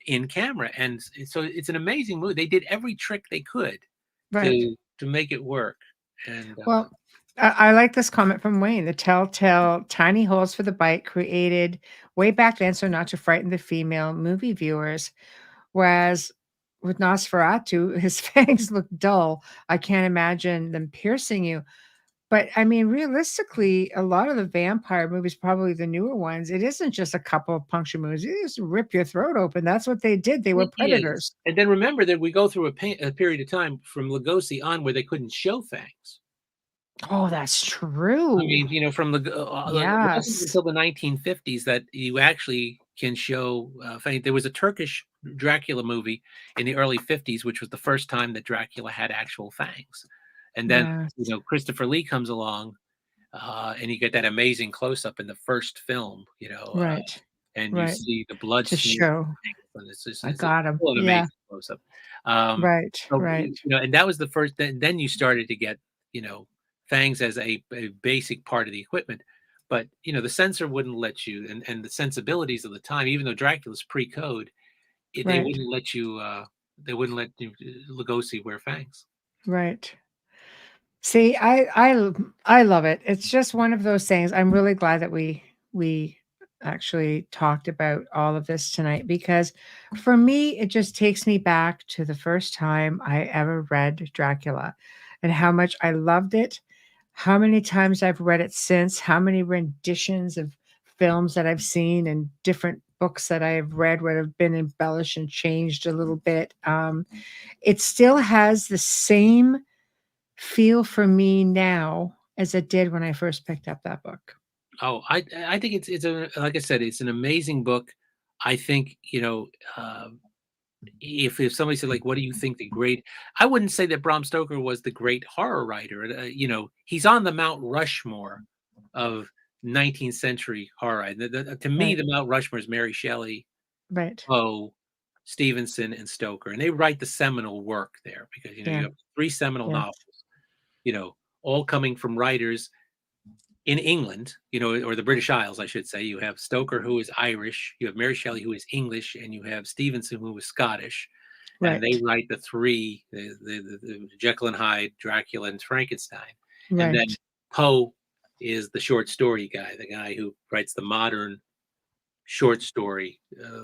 in camera, and so it's an amazing movie. They did every trick they could Right. to make it work, and Well, I like this comment from Wayne. The telltale tiny holes for the bite created way back then so not to frighten the female movie viewers, whereas with Nosferatu, his fangs look dull. I can't imagine them piercing you. But, I mean, realistically, a lot of the vampire movies, probably the newer ones, it isn't just a couple of puncture moves. You just rip your throat open. That's what they did. They were it is. predators. And then remember that we go through a period of time from Lugosi on where they couldn't show fangs. Oh, that's I true. mean, from it wasn't Yes. until the 1950s that you actually can show Fang. There was a Turkish Dracula movie in the early 50s, which was the first time that Dracula had actual fangs. And then, Yes. Christopher Lee comes along, and you get that amazing close up in the first film, Right. and you Right. see the blood To smear. show. And I it's got him. still an Yeah. amazing close up. Um, Right. so, Right. and that was the first, then you started to get, fangs as a basic part of the equipment. But the censor wouldn't let you, and the sensibilities of the time, even though Dracula's pre-code, they Right. wouldn't let you. They wouldn't let Lugosi wear fangs. Right. See, I love it. It's just one of those things. I'm really glad that we actually talked about all of this tonight because for me, it just takes me back to the first time I ever read Dracula and how much I loved it, how many times I've read it since, how many renditions of films that I've seen and different books that I have read where have been embellished and changed a little bit. It still has the same feel for me now as it did when I first picked up that book. Oh, I think it's a like I said, it's an amazing book. I think if somebody said like, "What do you think the great?" I wouldn't say that Bram Stoker was the great horror writer. He's on the Mount Rushmore of 19th century horror. To me, Right, the Mount Rushmore is Mary Shelley, right, Poe, Stevenson, and Stoker, and they write the seminal work there because you Yeah. have 3 seminal Yes. novels, all coming from writers in England, or the British Isles, I should say. You have Stoker, who is Irish, you have Mary Shelley, who is English, and you have Stevenson, who is Scottish. And they Right. write the 3, the Jekyll and Hyde, Dracula, and Frankenstein. And then Right. Poe is the short story guy, the guy who writes the modern short story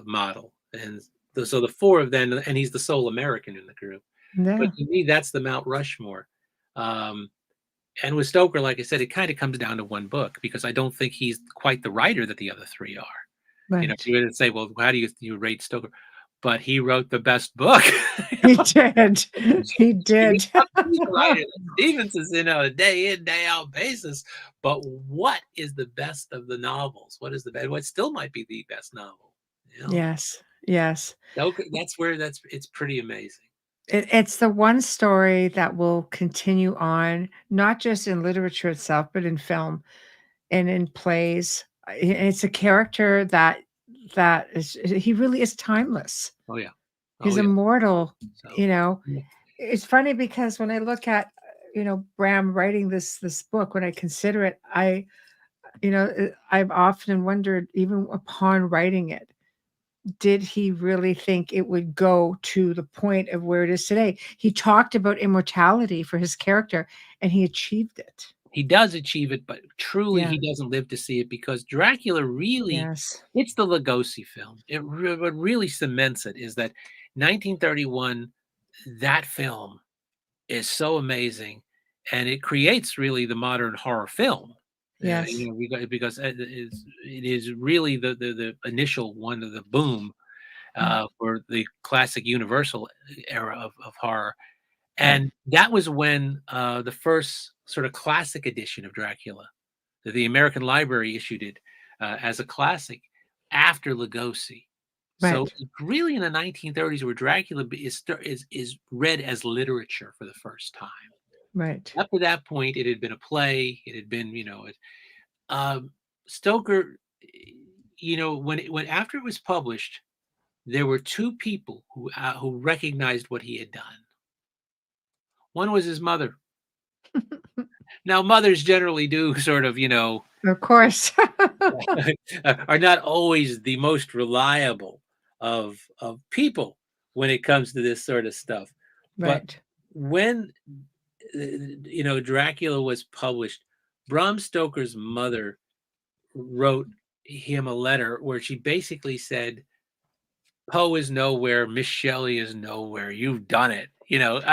model. And so the 4 of them, and he's the sole American in the group. But Yeah. to me, that's the Mount Rushmore. And with Stoker, like I said, it kind of comes down to one book because I don't think he's quite the writer that the other 3 are. Right. You would say, well, how do you rate Stoker? But he wrote the best book. He did. He did. Stevenson's, day in, day out basis. But what is the best of the novels? What is the best? What still might be the best novel? Yes. Yes. That's where it's pretty amazing. It's the one story that will continue on, not just in literature itself, but in film and in plays. It's a character that he really is timeless. Oh yeah. He's immortal. So, It's funny because when I look at Bram writing this book, when I consider it, I've often wondered, even upon writing it, did he really think it would go to the point of where it is today? He talked about immortality for his character, and he achieved it. He does achieve it, but truly Yeah. he doesn't live to see it because Dracula really, Yes. it's the Lugosi film. What really cements it is that 1931, that film is so amazing, and it creates really the modern horror film. Yes. Because it is really the initial one of the boom for the classic Universal era of horror. And that was when the first sort of classic edition of Dracula, the American Library issued it as a classic after Lugosi. So Right. really in the 1930s, where Dracula is read as literature for the first time. Right. Up to that point, it had been a play. It had been, Stoker. When after it was published, there were 2 people who recognized what he had done. One was his mother. Now, mothers generally do sort of, Of course. are not always the most reliable of people when it comes to this sort of stuff. But Right. when Dracula was published, Bram Stoker's mother wrote him a letter where she basically said, Poe is nowhere, Miss Shelley is nowhere, you've done it.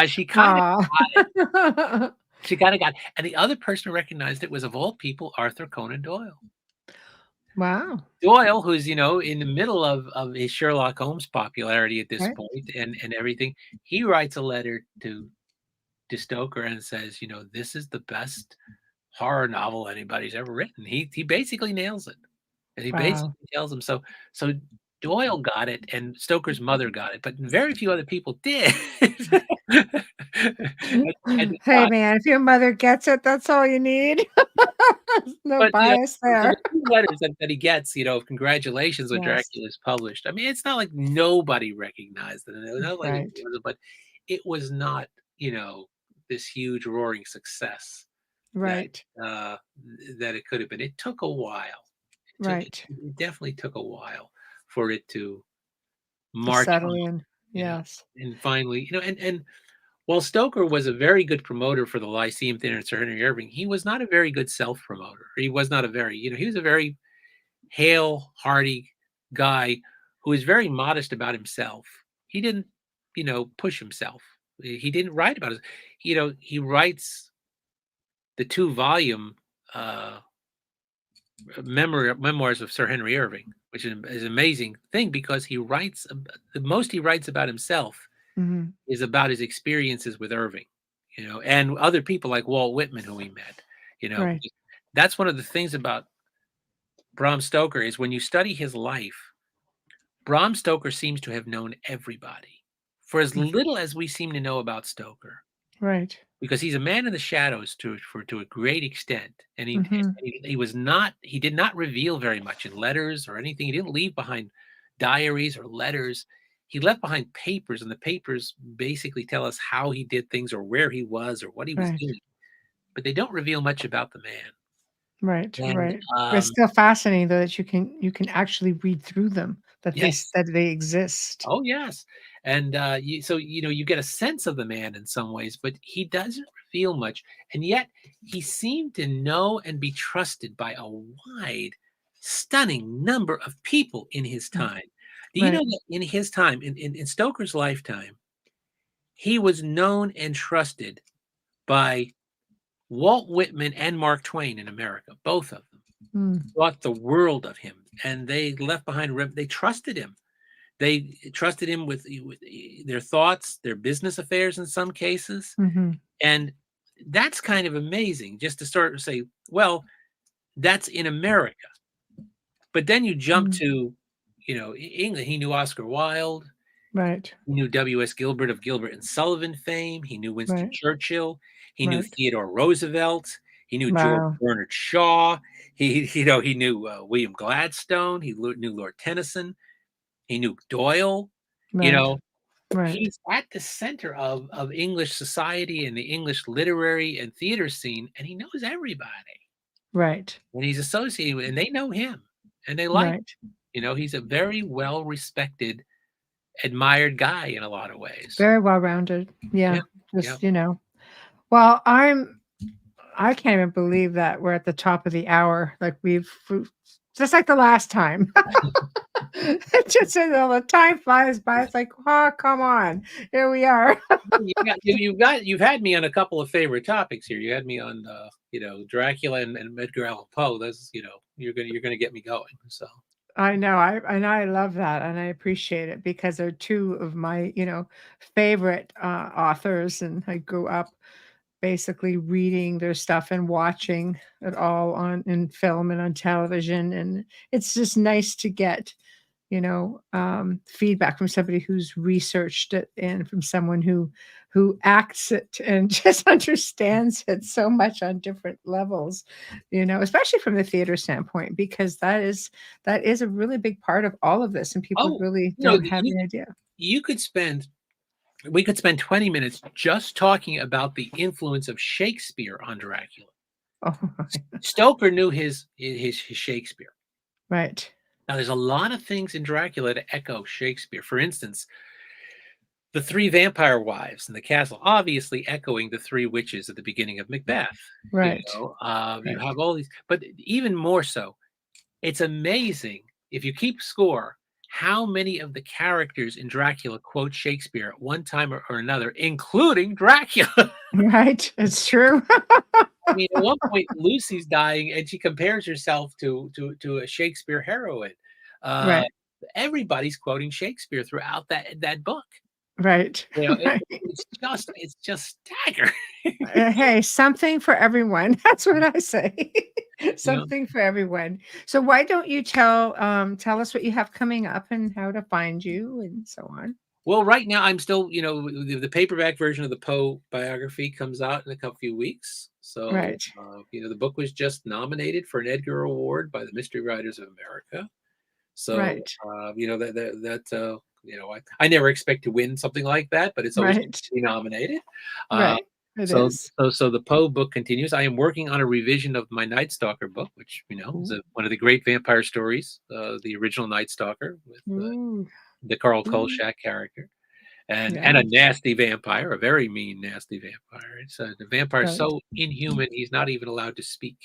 She kind of got it. She kind of got it. And the other person who recognized it was, of all people, Arthur Conan Doyle. Wow. Doyle, who's, in the middle of his Sherlock Holmes popularity at this point and everything, he writes a letter to Stoker and says, this is the best horror novel anybody's ever written. He basically nails it. And he basically tells him so Doyle got it and Stoker's mother got it, but very few other people did. Hey man, if your mother gets it, that's all you need. No bias there. The 2 letters that he gets, congratulations when Yes. Dracula is published. I mean, it's not like nobody recognized it. Right. But it was not, this huge roaring success. Right. That it could have been. It took a while. Right. It definitely took a while for it to To march settle on, in. Yes. and finally, and while Stoker was a very good promoter for the Lyceum Theater and Sir Henry Irving, he was not a very good self-promoter. He was not a very, he was a very hale, hearty guy who was very modest about himself. He didn't, push himself. He didn't write about it. He writes the 2-volume memoirs of Sir Henry Irving, which is an amazing thing because he writes the most he writes about himself is about his experiences with Irving, and other people like Walt Whitman, who he met. Right. That's one of the things about Bram Stoker is when you study his life, Bram Stoker seems to have known everybody for as little as we seem to know about Stoker. Right. Because he's a man in the shadows to a great extent, and he did not reveal very much in letters or anything. He didn't leave behind diaries or letters. he left behind papers, and the papers basically tell us how he did things or where he was or what he was Right. doing, but they don't reveal much about the man. Right. And Right. But it's still fascinating though that you can actually read through them, yes, that they exist. oh yes, and so you get a sense of the man in some ways, but he doesn't reveal much, and yet he seemed to know and be trusted by a wide, stunning number of people in his Mm, time. Do you know right. that in his time, in Stoker's lifetime, he was known and trusted by Walt Whitman and Mark Twain in America? Both of them Mm, thought the world of him, and they left behind. They trusted him. They trusted him with their thoughts, their business affairs in some cases, mhm, and that's kind of amazing. Just to start to say, well, that's in America, but then you jump mm, to, England. He knew Oscar Wilde. right. He knew W.S. Gilbert of Gilbert and Sullivan fame. He knew Winston Right. Churchill. He knew Right. Theodore Roosevelt. He knew George Wow. Bernard Shaw. He knew William Gladstone. Knew Lord Tennyson. He knew Doyle. You Right. know, Right. he's at the center of English society and the English literary and theater scene, and he knows everybody. Right. And he's associated with, and they know him, and they like. Right. He's a very well respected, admired guy in a lot of ways. Very well-rounded. Yeah, Yeah. yeah. Just, well, I can't even believe that we're at the top of the hour. Like we've just like the last time. It's just the time flies by. It's like, oh, come on, here we are. You've had me on a couple of favorite topics here. You had me on Dracula and Edgar Allan Poe. That's you're gonna get me going. So I know. I love that, and I appreciate it because they're two of my favorite authors, and I grew up basically reading their stuff and watching it all on in film and on television, and it's just nice to get feedback from somebody who's researched it and from someone who acts it and just understands it so much on different levels, especially from the theater standpoint, because that is a really big part of all of this, and people oh, really don't have you any idea. you could spend we could spend 20 minutes just talking about the influence of Shakespeare on Dracula. Oh, Stoker knew his Shakespeare. right, Now, there's a lot of things in Dracula to echo Shakespeare. For instance, the three vampire wives in the castle, obviously echoing the three witches at the beginning of Macbeth. right, You right. have all these, but even more so, it's amazing if you keep score how many of the characters in Dracula quote Shakespeare at one time or another, including Dracula. Right, it's true. I mean, at one point, Lucy's dying, and she compares herself to a Shakespeare heroine. Uh, Right, Everybody's quoting Shakespeare throughout that book. right, right. It's just staggering. Hey, something for everyone. That's what I say. You know. Something for everyone. So why don't you tell us what you have coming up and how to find you and so on? Well, right now I'm still, the paperback version of the Poe biography comes out in a couple few weeks. So, Right, the book was just nominated for an Edgar Award by the Mystery Writers of America. So, right, I never expect to win something like that, but it's always good right, to be nominated. Uh, right. It so, is. so the Poe book continues. I am working on a revision of my Night Stalker book, which is Ooh, one of the great vampire stories, the original Night Stalker with ooh, the Carl ooh. Kolchak character, and a Yes, nasty vampire, a very mean, nasty vampire. The vampire is right. so inhuman; he's not even allowed to speak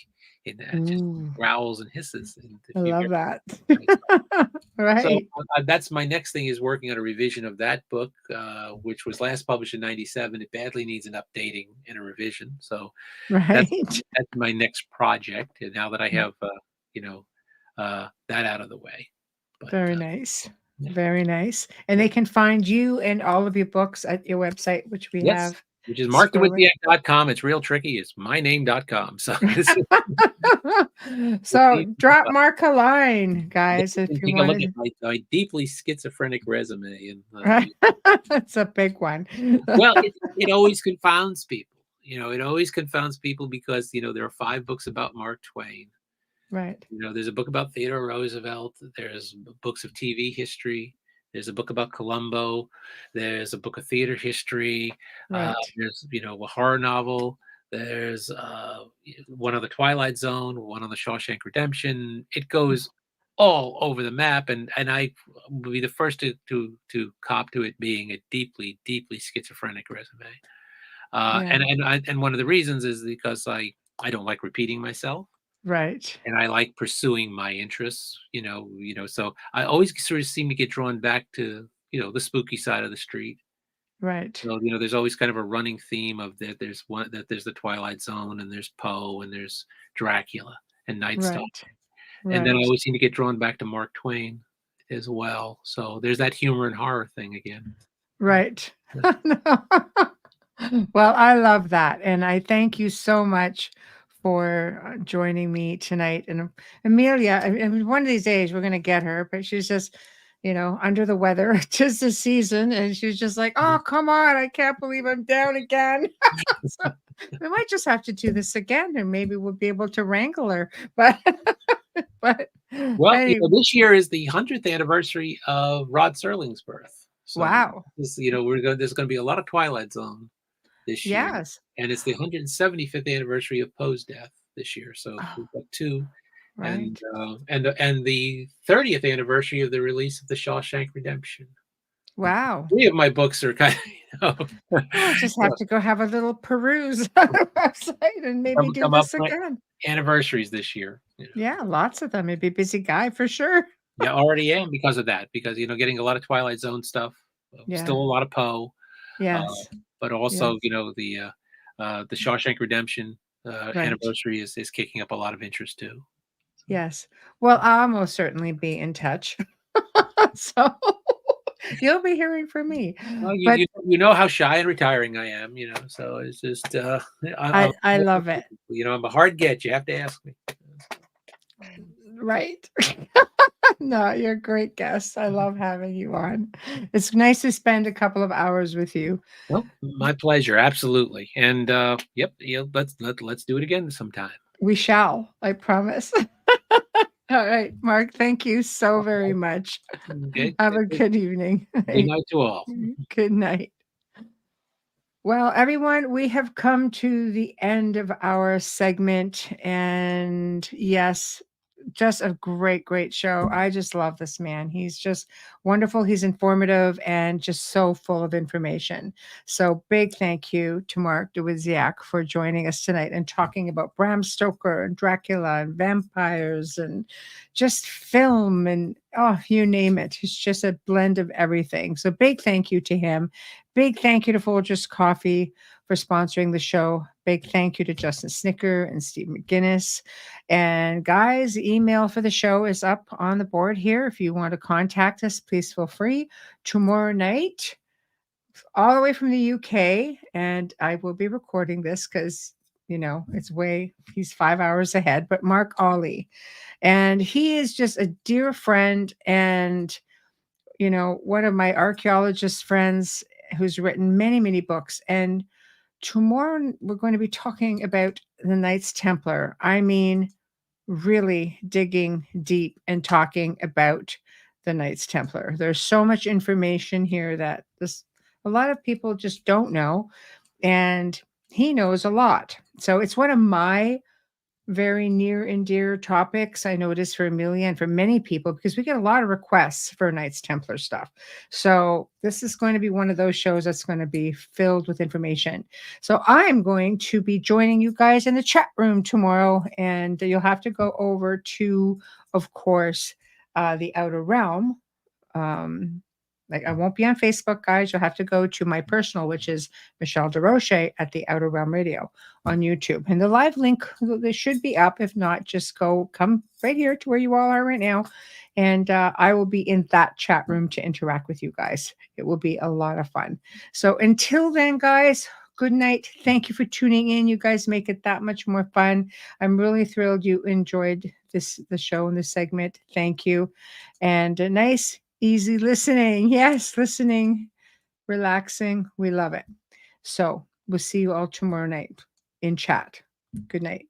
in that; just Ooh, growls and hisses. And I if you love hear that. Night Stalker. So Right, that's my next thing is working on a revision of that book, which was last published in '97. It badly needs an updating and a revision. So that's right. that's my next project. And now that I have that out of the way, but Very nice. yeah. Very nice. And they can find you and all of your books at your website, which we Yes, have which is scrolling. markdawidziak.com. It's real tricky. It's myname.com. So this is So drop Mark a line, guys, if you take a look at wanted. my deeply schizophrenic resume. And Right. That's a big one. well, it always confounds people. It always confounds people because there are 5 books about Mark Twain. Right. There's a book about Theodore Roosevelt. There's books of TV history. There's a book about Columbo. There's a book of theater history. Right. There's a horror novel. There's one on the Twilight Zone, one on the Shawshank Redemption. It goes all over the map, and I will be the first to cop to it being a deeply, deeply schizophrenic resume. Yeah. And one of the reasons is because I don't like repeating myself, Right. and I like pursuing my interests. So I always sort of seem to get drawn back to the spooky side of the street. Right. So there's always kind of a running theme of that. There's the Twilight Zone, and there's Poe, and there's Dracula and Night Stalker. Right. And then I Right. always seem to get drawn back to Mark Twain as well. So there's that humor and horror thing again. Right. Well, I love that. And I thank you so much for joining me tonight. And Amelia, I mean, one of these days we're going to get her, but she's just, under the weather. 'Tis the season. And she's just like, oh, come on. I can't believe I'm down again. So we might just have to do this again and maybe we'll be able to wrangle her. But, but Well, anyway, this year is the 100th anniversary of Rod Serling's birth. So wow. there's going to be a lot of Twilight Zone this year, Yes. and it's the 175th anniversary of Poe's death this year. So Oh, we've got two, right. and the 30th anniversary of the release of the Shawshank Redemption. Wow. 3 of my books are kind of I'll just have to go have a little peruse on the website and maybe do come up this again. anniversaries this year. Yeah, lots of them. Maybe busy guy for sure. Yeah, already am because of that. Because getting a lot of Twilight Zone stuff, still Yeah. a lot of Poe. Yes. But Yes. also, the Shawshank Redemption Right. anniversary is kicking up a lot of interest too. Yes. Well, I'll most certainly be in touch. So you'll be hearing from me. Well, But you know how shy and retiring I am, so it's just I love it. I'm a hard get. You have to ask me. Right. No, you're a great guest. I love having you on. It's nice to spend a couple of hours with you. Well, my pleasure, absolutely. And yep, let's do it again sometime. We shall, I promise. All right, Mark, thank you so very much. Okay. Have a good evening. Good night to all. Good night. Well, everyone, we have come to the end of our segment. And yes, just a great, great show. I just love this man. He's just wonderful. He's informative and just so full of information. So big thank you to Mark Dawidziak for joining us tonight and talking about Bram Stoker and Dracula and vampires and just film and you name it. It's just a blend of everything. So big thank you to him. Big thank you to Folgers Coffee for sponsoring the show. Big thank you to Justin Snicker and Steve McGinnis. And guys, the email for the show is up on the board here. If you want to contact us, please feel free. Tomorrow night, all the way from the UK, and I will be recording this because, he's 5 hours ahead, but Mark Ollie. And he is just a dear friend and, one of my archaeologist friends who's written many, many books. And tomorrow we're going to be talking about the Knights Templar. I mean, really digging deep and talking about the Knights Templar. There's so much information here that a lot of people just don't know, and he knows a lot. So it's one of my very near and dear topics. I know it is for Amelia and for many people because we get a lot of requests for Knights Templar stuff. So this is going to be one of those shows that's going to be filled with information. So I'm going to be joining you guys in the chat room tomorrow, and you'll have to go over to, of course, the Outer Realm. I won't be on Facebook, guys. You'll have to go to my personal, which is Michelle DeRoche at the Outer Realm Radio on YouTube. And the live link, they should be up. If not, just come right here to where you all are right now. And I will be in that chat room to interact with you guys. It will be a lot of fun. So until then, guys, good night. Thank you for tuning in. You guys make it that much more fun. I'm really thrilled you enjoyed the show and this segment. Thank you. And a nice, easy listening. Yes, listening, relaxing. We love it. So we'll see you all tomorrow night in chat. Good night.